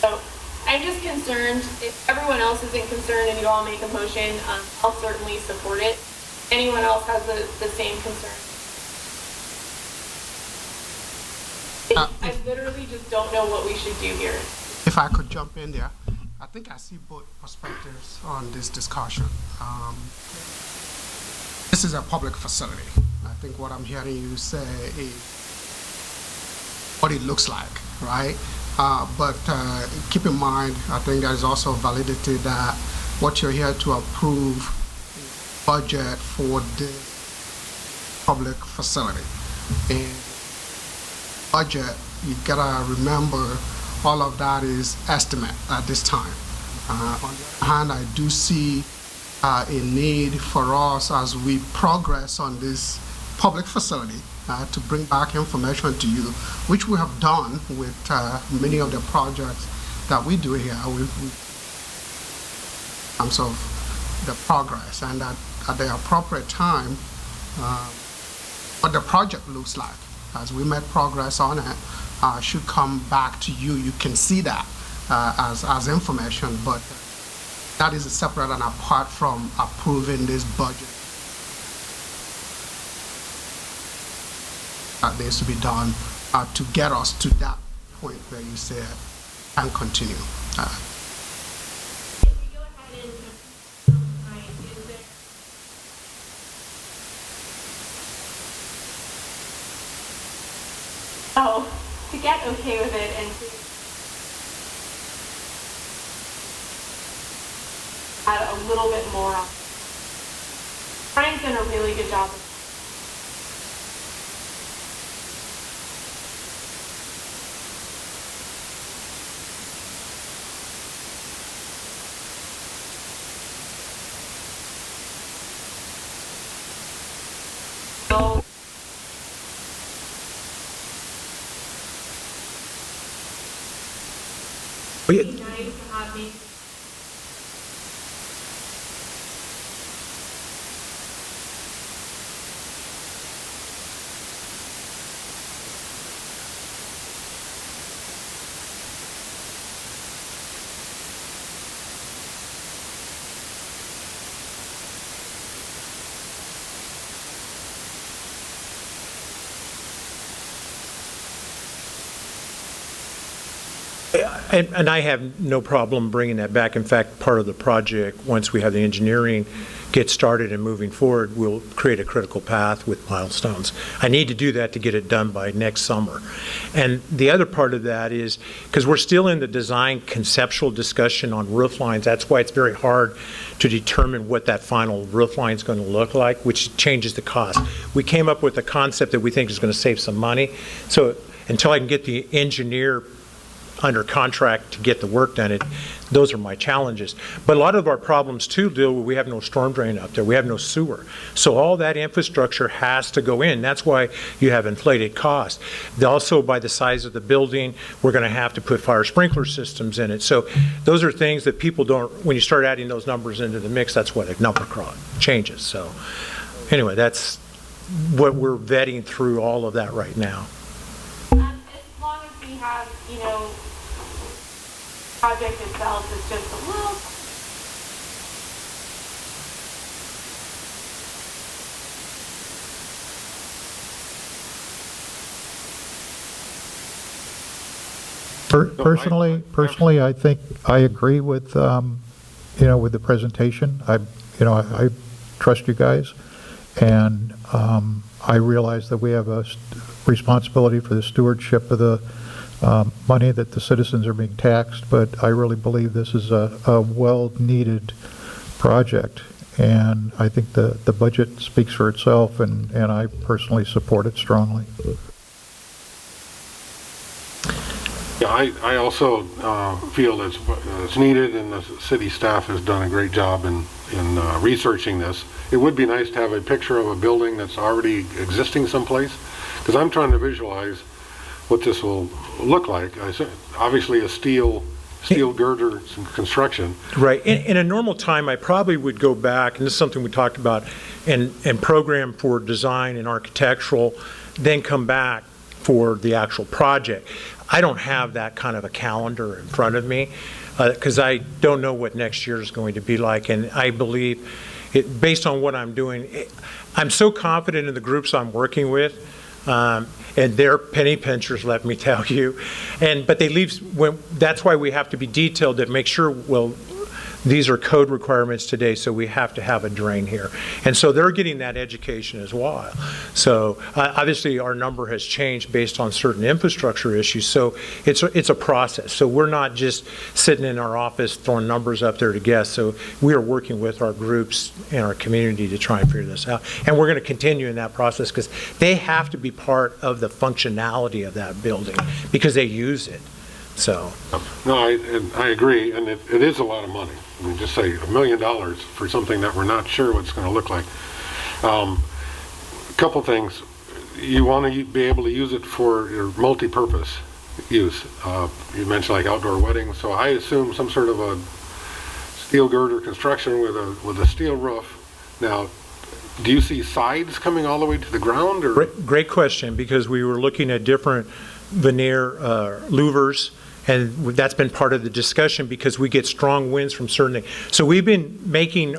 [SPEAKER 7] So I'm just concerned. If everyone else isn't concerned and you all make a motion, I'll certainly support it. Anyone else has the same concern? I literally just don't know what we should do here.
[SPEAKER 4] If I could jump in there, I think I see both perspectives on this discussion. This is a public facility. I think what I'm hearing you say is what it looks like, right? But keep in mind, I think there is also validity that what you're here to approve is budget for this public facility. And budget, you gotta remember, all of that is estimate at this time. On the other hand, I do see a need for us as we progress on this public facility to bring back information to you, which we have done with many of the projects that we do here in terms of the progress, and that at the appropriate time, what the project looks like as we make progress on it should come back to you. You can see that as information, but that is separate and apart from approving this budget. That needs to be done to get us to that point where you said and continue.
[SPEAKER 7] If we go ahead and So to get okay with it and to add a little bit more on. Brian's done a really good job. So it'd be nice to have these.
[SPEAKER 3] And I have no problem bringing that back. In fact, part of the project, once we have the engineering get started and moving forward, we'll create a critical path with milestones. I need to do that to get it done by next summer. And the other part of that is, because we're still in the design conceptual discussion on roof lines, that's why it's very hard to determine what that final roof line is going to look like, which changes the cost. We came up with a concept that we think is going to save some money. So until I can get the engineer under contract to get the work done, those are my challenges. But a lot of our problems too deal with, we have no storm drain up there, we have no sewer. So all that infrastructure has to go in. That's why you have inflated costs. Also, by the size of the building, we're going to have to put fire sprinkler systems in it. So those are things that people don't, when you start adding those numbers into the mix, that's what a number changes. So anyway, that's what we're vetting through all of that right now.
[SPEAKER 7] As long as we have, project itself is just a little.
[SPEAKER 10] Personally, I think I agree with, with the presentation. I trust you guys, and I realize that we have a responsibility for the stewardship of the money that the citizens are being taxed, but I really believe this is a well-needed project, and I think the budget speaks for itself, and I personally support it strongly.
[SPEAKER 6] Yeah, I also feel it's needed, and the city staff has done a great job in researching this. It would be nice to have a picture of a building that's already existing someplace, because I'm trying to visualize what this will look like. Obviously a steel girder construction.
[SPEAKER 3] Right. In a normal time, I probably would go back, and this is something we talked about, and program for design and architectural, then come back for the actual project. I don't have that kind of a calendar in front of me because I don't know what next year is going to be like, and I believe, based on what I'm doing, I'm so confident in the groups I'm working with, and they're penny pinchers, let me tell you. But they leave, that's why we have to be detailed to make sure, well, these are code requirements today, so we have to have a drain here. And so they're getting that education as well. So obviously our number has changed based on certain infrastructure issues, so it's a process. So we're not just sitting in our office throwing numbers up there to guess. So we are working with our groups and our community to try and figure this out. And we're going to continue in that process because they have to be part of the functionality of that building because they use it. So.
[SPEAKER 6] No, I agree, and it is a lot of money. I mean, just say $1 million for something that we're not sure what it's going to look like. A couple things. You want to be able to use it for your multi-purpose use. You mentioned like outdoor weddings, so I assume some sort of a steel girder construction with a steel roof. Now, do you see sides coming all the way to the ground? Or?
[SPEAKER 3] Great question, because we were looking at different veneer louvers, and that's been part of the discussion because we get strong winds from certain things. So we've been making in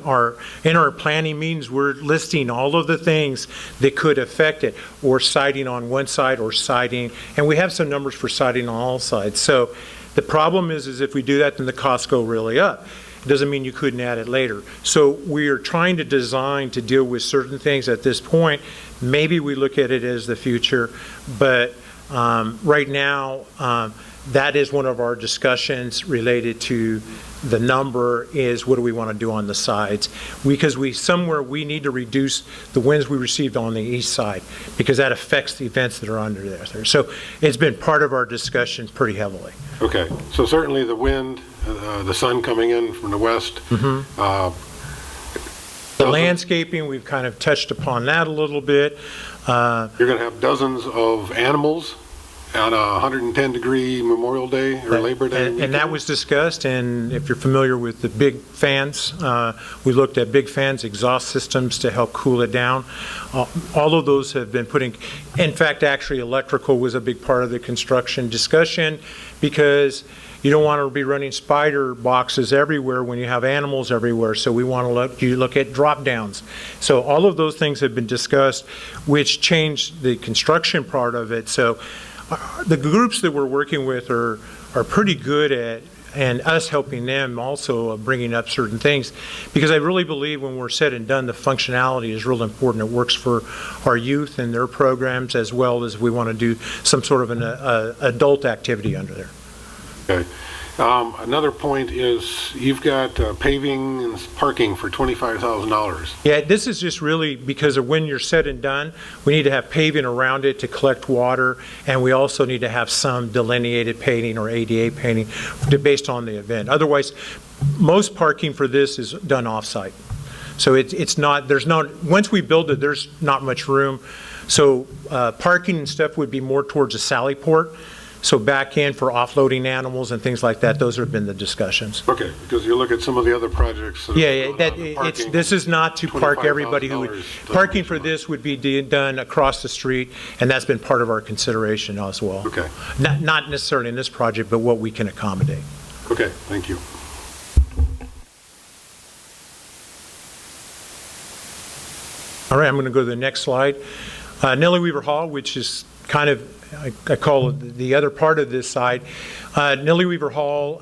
[SPEAKER 3] our planning meetings, we're listing all of the things that could affect it, or siding on one side or siding, and we have some numbers for siding on all sides. So the problem is if we do that, then the costs go really up. It doesn't mean you couldn't add it later. So we are trying to design to deal with certain things at this point. Maybe we look at it as the future, but Right now, that is one of our discussions related to the number is what do we want to do on the sides? Because we need to reduce the winds we received on the east side because that affects the events that are under there. So it's been part of our discussion pretty heavily.
[SPEAKER 6] Okay, so certainly the wind, the sun coming in from the west.
[SPEAKER 3] The landscaping, we've kind of touched upon that a little bit.
[SPEAKER 6] You're going to have dozens of animals on a 110-degree Memorial Day or Labor Day weekend?
[SPEAKER 3] And that was discussed, and if you're familiar with the big fans, we looked at big fans, exhaust systems to help cool it down. All of those have been in fact, actually electrical was a big part of the construction discussion because you don't want to be running spider boxes everywhere when you have animals everywhere, so we want to look at drop downs. So all of those things have been discussed, which changed the construction part of it. So the groups that we're working with are pretty good at, and us helping them also bringing up certain things, because I really believe when we're said and done, the functionality is real important. It works for our youth and their programs as well as we want to do some sort of an adult activity under there.
[SPEAKER 6] Okay. Another point is you've got paving and parking for $25,000.
[SPEAKER 3] Yeah, this is just really because of when you're said and done, we need to have paving around it to collect water, and we also need to have some delineated painting or ADA painting based on the event. Otherwise, most parking for this is done off-site. So it's not, once we build it, there's not much room. So parking and stuff would be more towards a sally port. So back in for offloading animals and things like that, those have been the discussions.
[SPEAKER 6] Okay, because you look at some of the other projects.
[SPEAKER 3] This is not to park everybody who would, parking for this would be done across the street, and that's been part of our consideration as well.
[SPEAKER 6] Okay.
[SPEAKER 3] Not necessarily in this project, but what we can accommodate.
[SPEAKER 6] Okay, thank you.
[SPEAKER 3] All right, I'm going to go to the next slide. Nellie Weaver Hall, which is kind of, I call it the other part of this side. Nellie Weaver Hall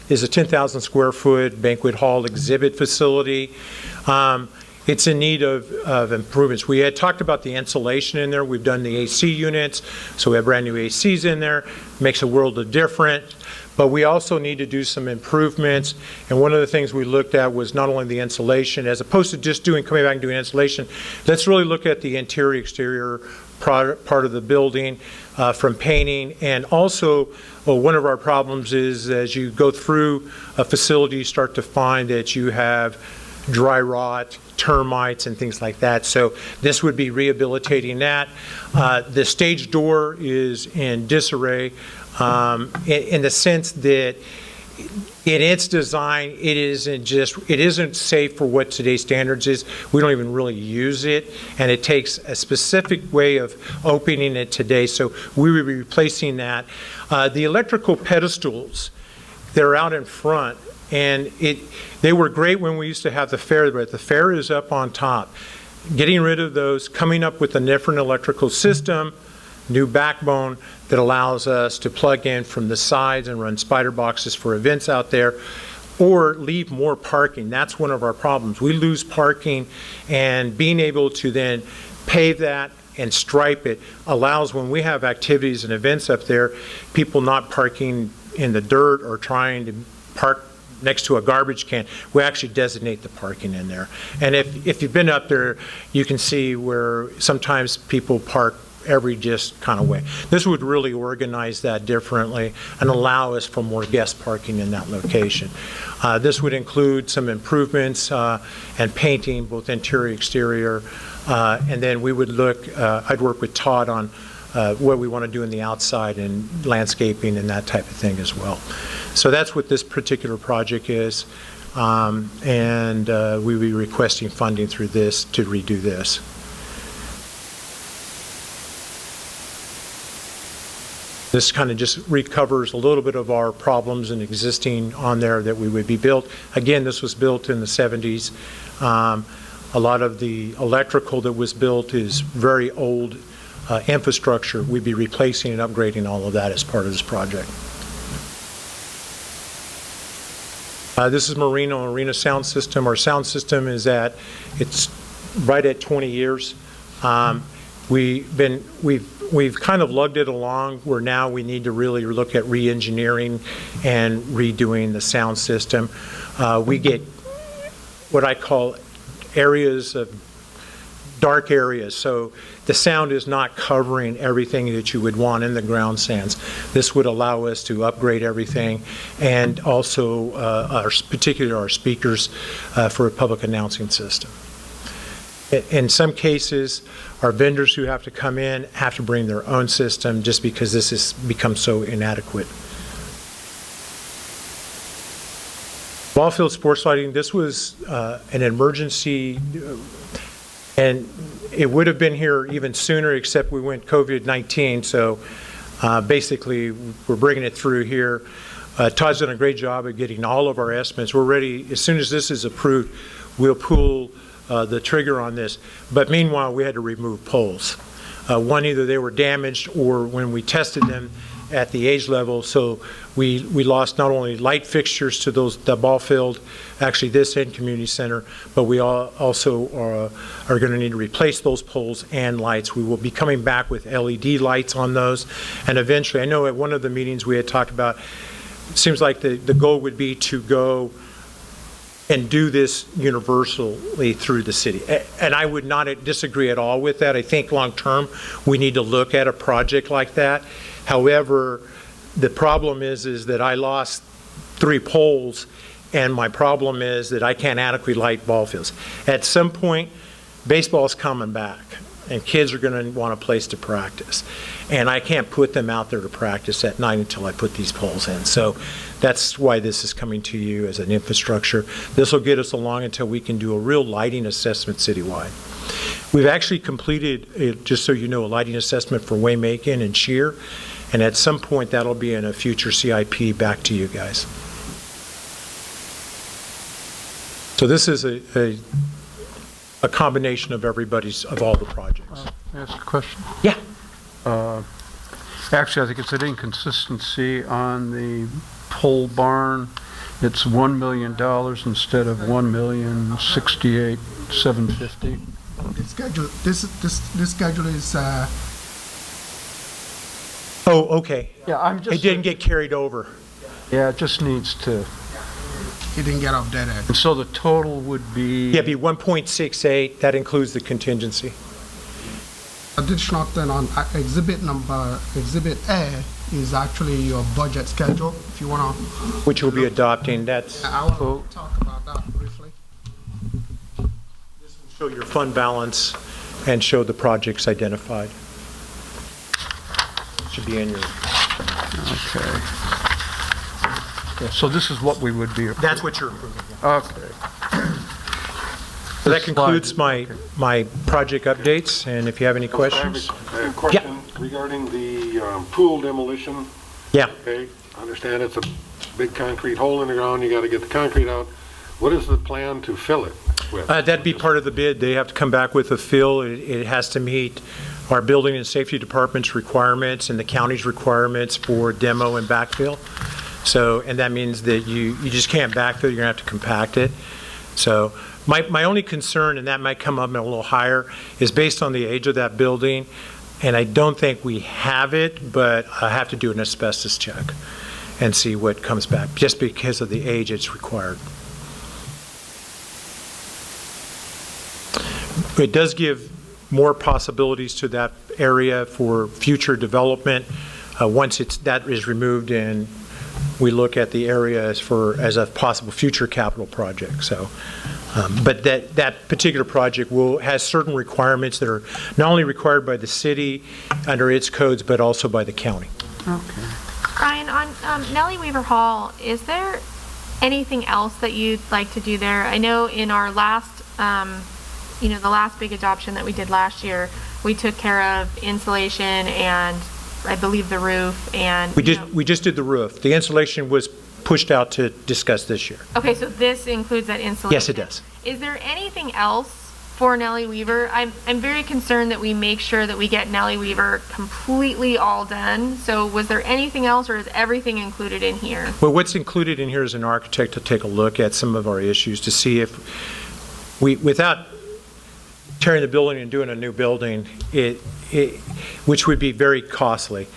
[SPEAKER 3] is a 10,000 square foot banquet hall exhibit facility. It's in need of improvements. We had talked about the insulation in there. We've done the AC units, so we have brand new ACs in there. Makes a world of difference. But we also need to do some improvements. And one of the things we looked at was not only the insulation, as opposed to just coming back and doing insulation, let's really look at the interior, exterior part of the building from painting. And also, one of our problems is as you go through a facility, you start to find that you have dry rot, termites, and things like that. So this would be rehabilitating that. The stage door is in disarray. In the sense that in its design, it isn't safe for what today's standards is. We don't even really use it, and it takes a specific way of opening it today, so we will be replacing that. The electrical pedestals, they're out in front, and they were great when we used to have the fair, but the fair is up on top. Getting rid of those, coming up with a different electrical system, new backbone that allows us to plug in from the sides and run spider boxes for events out there, or leave more parking. That's one of our problems. We lose parking, and being able to then pave that and stripe it allows, when we have activities and events up there, people not parking in the dirt or trying to park next to a garbage can. We actually designate the parking in there. And if you've been up there, you can see where sometimes people park every just kind of way. This would really organize that differently and allow us for more guest parking in that location. This would include some improvements and painting, both interior, exterior, and then we would I'd work with Todd on what we want to do in the outside and landscaping and that type of thing as well. So that's what this particular project is, and we'll be requesting funding through this to redo this. This kind of just recovers a little bit of our problems and existing on there that we would be built. Again, this was built in the 70s. A lot of the electrical that was built is very old infrastructure. We'd be replacing and upgrading all of that as part of this project. This is Marina sound system. Our sound system it's right at 20 years. we've kind of lugged it along where now we need to really look at re-engineering and redoing the sound system. We get what I call areas of dark areas, so the sound is not covering everything that you would want in the ground stands. This would allow us to upgrade everything, and also particularly our speakers for a public announcing system. In some cases, our vendors who have to come in have to bring their own system just because this has become so inadequate. Ball field sports lighting, this was an emergency, and it would have been here even sooner, except we went COVID-19, so basically we're bringing it through here. Todd's done a great job at getting all of our estimates. We're ready, as soon as this is approved, we'll pull the trigger on this. But meanwhile, we had to remove poles. One, either they were damaged, or when we tested them at the age level, so we lost not only light fixtures to the ball field, actually this and community center, but we also are going to need to replace those poles and lights. We will be coming back with LED lights on those, and eventually, I know at one of the meetings we had talked about, it seems like the goal would be to go and do this universally through the city. And I would not disagree at all with that. I think long term, we need to look at a project like that. However, the problem is that I lost 3 poles, and my problem is that I can't adequately light ball fields. At some point, baseball's coming back, and kids are going to want a place to practice. And I can't put them out there to practice at night until I put these poles in. So that's why this is coming to you as an infrastructure. This will get us along until we can do a real lighting assessment citywide. We've actually completed, just so you know, a lighting assessment for Waymakin and Shear, and at some point that'll be in a future CIP back to you guys. So this is a combination of of all the projects.
[SPEAKER 11] May I ask a question?
[SPEAKER 3] Yeah.
[SPEAKER 11] Actually, I think it's an inconsistency on the pole barn. It's $1 million instead of $1,068,750.
[SPEAKER 4] This schedule is.
[SPEAKER 3] Oh, okay.
[SPEAKER 11] Yeah, I'm just.
[SPEAKER 3] It didn't get carried over.
[SPEAKER 11] Yeah, it just needs to.
[SPEAKER 4] It didn't get updated.
[SPEAKER 11] And so the total would be.
[SPEAKER 3] Yeah, it'd be 1.68. That includes the contingency.
[SPEAKER 4] Additional thing on exhibit A is actually your budget schedule. If you want to.
[SPEAKER 3] Which we'll be adopting. That's.
[SPEAKER 4] I want to talk about that briefly.
[SPEAKER 3] This will show your fund balance and show the projects identified. Should be in your.
[SPEAKER 11] Okay. Yeah, so this is what we would be approving.
[SPEAKER 3] That's what you're approving. Yeah.
[SPEAKER 11] Okay.
[SPEAKER 3] So that concludes my project updates, and if you have any questions.
[SPEAKER 6] I have a question regarding the pool demolition.
[SPEAKER 3] Yeah.
[SPEAKER 6] Okay, I understand it's a big concrete hole in the ground, you got to get the concrete out. What is the plan to fill it with?
[SPEAKER 3] That'd be part of the bid. They have to come back with a fill. It has to meet our building and safety department's requirements and the county's requirements for demo and backfill. So, and that means that you just can't backfill, you're gonna have to compact it. So my only concern, and that might come up a little higher, is based on the age of that building, and I don't think we have it, but I have to do an asbestos check and see what comes back, just because of the age it's required. It does give more possibilities to that area for future development once that is removed and we look at the area as a possible future capital project. So, but that particular project has certain requirements that are not only required by the city under its codes, but also by the county.
[SPEAKER 11] Okay.
[SPEAKER 7] Brian, on Nellie Weaver Hall, is there anything else that you'd like to do there? I know in our last, the last big adoption that we did last year, we took care of insulation and I believe the roof and.
[SPEAKER 3] We just did the roof. The insulation was pushed out to discuss this year.
[SPEAKER 7] Okay, so this includes that insulation?
[SPEAKER 3] Yes, it does.
[SPEAKER 7] Is there anything else for Nellie Weaver? I'm very concerned that we make sure that we get Nellie Weaver completely all done. So was there anything else, or is everything included in here?
[SPEAKER 3] Well, what's included in here is an architect to take a look at some of our issues to see if without tearing the building and doing a new building, which would be very costly.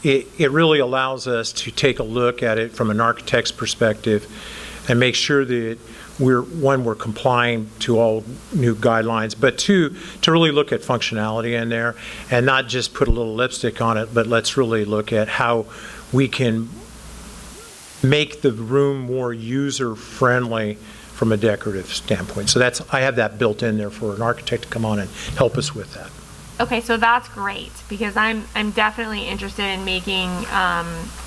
[SPEAKER 3] It really allows us to take a look at it from an architect's perspective and make sure that we're complying to all new guidelines, but two, to really look at functionality in there and not just put a little lipstick on it, but let's really look at how we can make the room more user-friendly from a decorative standpoint. So I have that built in there for an architect to come on and help us with that.
[SPEAKER 7] Okay, so that's great, because I'm definitely interested in making,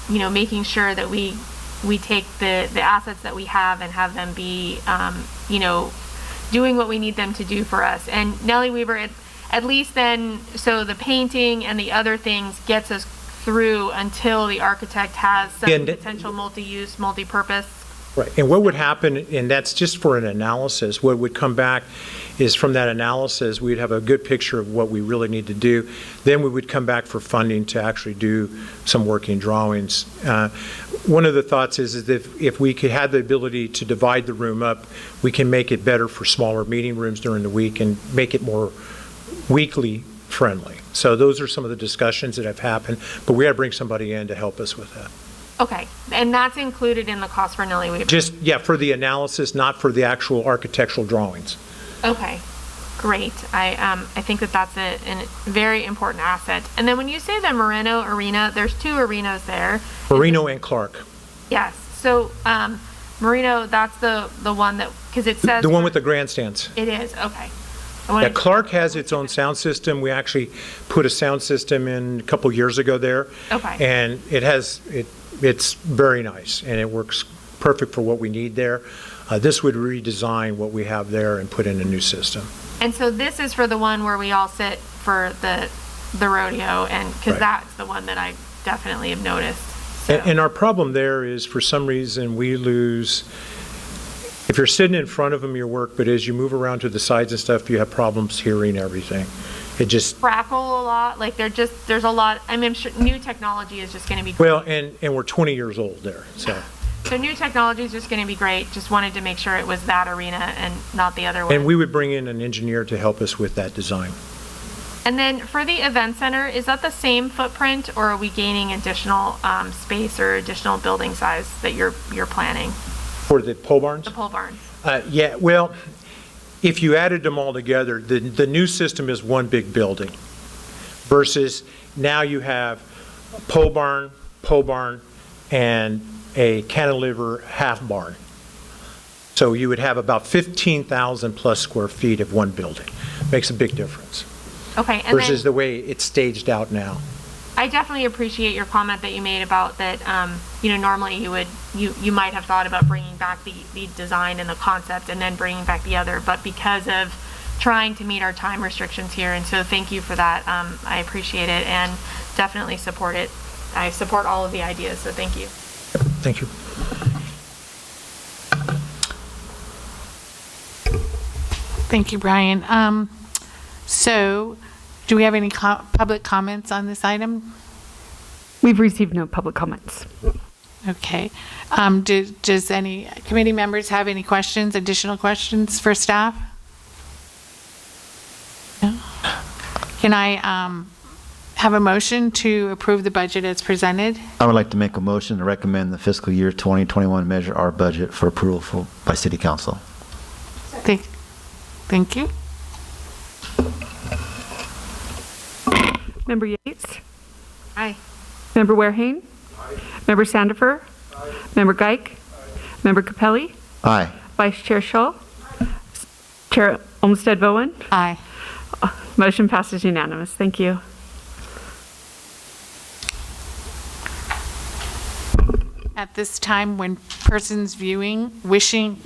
[SPEAKER 7] making sure that we take the assets that we have and have them be, doing what we need them to do for us. And Nellie Weaver, at least then, so the painting and the other things gets us through until the architect has some potential multi-use, multi-purpose.
[SPEAKER 3] Right, and what would happen, and that's just for an analysis, what would come back is from that analysis, we'd have a good picture of what we really need to do. Then we would come back for funding to actually do some working drawings. One of the thoughts is that if we could have the ability to divide the room up, we can make it better for smaller meeting rooms during the week and make it more weekly friendly. So those are some of the discussions that have happened, but we got to bring somebody in to help us with that.
[SPEAKER 7] Okay, and that's included in the cost for Nellie Weaver?
[SPEAKER 3] Just, yeah, for the analysis, not for the actual architectural drawings.
[SPEAKER 7] Okay, great. I think that's a very important asset. And then when you say the Moreno Arena, there's two arenas there.
[SPEAKER 3] Moreno and Clark.
[SPEAKER 7] Yes, so Moreno, that's the one that, because it says...
[SPEAKER 3] The one with the grandstands.
[SPEAKER 7] It is, okay.
[SPEAKER 3] Yeah, Clark has its own sound system. We actually put a sound system in a couple years ago there.
[SPEAKER 7] Okay.
[SPEAKER 3] And it's very nice, and it works perfect for what we need there. This would redesign what we have there and put in a new system.
[SPEAKER 7] And so this is for the one where we all sit for the rodeo, and because that's the one that I definitely have noticed. So.
[SPEAKER 3] And our problem there is, for some reason, we lose... If you're sitting in front of them, you work, but as you move around to the sides and stuff, you have problems hearing everything. It just...
[SPEAKER 7] Crackle a lot, like there's a lot, I mean, I'm sure new technology is just going to be great.
[SPEAKER 3] Well, and we're 20 years old there, so...
[SPEAKER 7] So new technology is just going to be great. Just wanted to make sure it was that arena and not the other one.
[SPEAKER 3] And we would bring in an engineer to help us with that design.
[SPEAKER 7] And then for the event center, is that the same footprint, or are we gaining additional space or additional building size that you're planning?
[SPEAKER 3] For the pole barns?
[SPEAKER 7] The pole barns.
[SPEAKER 3] Yeah, well, if you added them all together, the new system is one big building versus now you have a pole barn, and a cantilever half barn. So you would have about 15,000 plus square feet of one building. Makes a big difference.
[SPEAKER 7] Okay. And
[SPEAKER 3] versus the way it's staged out now.
[SPEAKER 7] I definitely appreciate your comment that you made about that, normally you might have thought about bringing back the design and the concept and then bringing back the other, but because of trying to meet our time restrictions here, and so thank you for that. I appreciate it and definitely support it. I support all of the ideas, so thank you.
[SPEAKER 3] Thank you.
[SPEAKER 2] Thank you, Brian. So, do we have any public comments on this item?
[SPEAKER 1] We've received no public comments.
[SPEAKER 2] Okay. Does any committee members have any questions, additional questions for staff? No? Can I have a motion to approve the budget as presented?
[SPEAKER 5] I would like to make a motion to recommend the fiscal year 2021 Measure R budget for approval by City Council.
[SPEAKER 2] Thank you.
[SPEAKER 1] Member Yates?
[SPEAKER 7] Aye.
[SPEAKER 1] Member Warehane? Aye. Member Sandifer? Aye. Member Geik? Aye. Member Capelli?
[SPEAKER 5] Aye.
[SPEAKER 1] Vice Chair Shull? Chair Olmsted Bowen?
[SPEAKER 2] Aye.
[SPEAKER 1] Motion passes unanimous. Thank you.
[SPEAKER 2] At this time, when persons wishing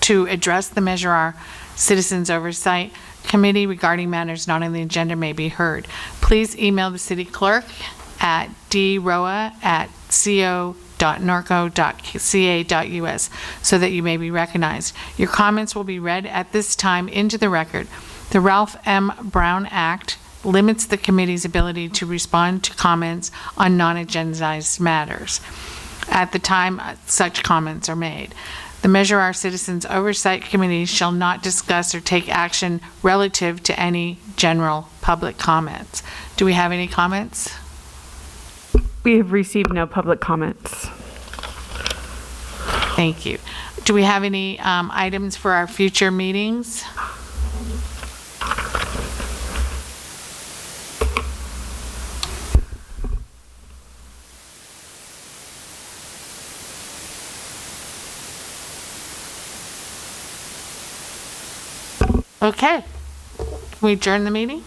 [SPEAKER 2] to address the Measure R Citizens Oversight Committee regarding matters not on the agenda may be heard, please email the city clerk at droa@co.norco.ca.us so that you may be recognized. Your comments will be read at this time into the record. The Ralph M. Brown Act limits the committee's ability to respond to comments on non-agendized matters at the time such comments are made. The Measure Our Citizens Oversight Committee shall not discuss or take action relative to any general public comments. Do we have any comments?
[SPEAKER 1] We have received no public comments.
[SPEAKER 2] Thank you. Do we have any items for our future meetings? Okay. Can we adjourn the meeting?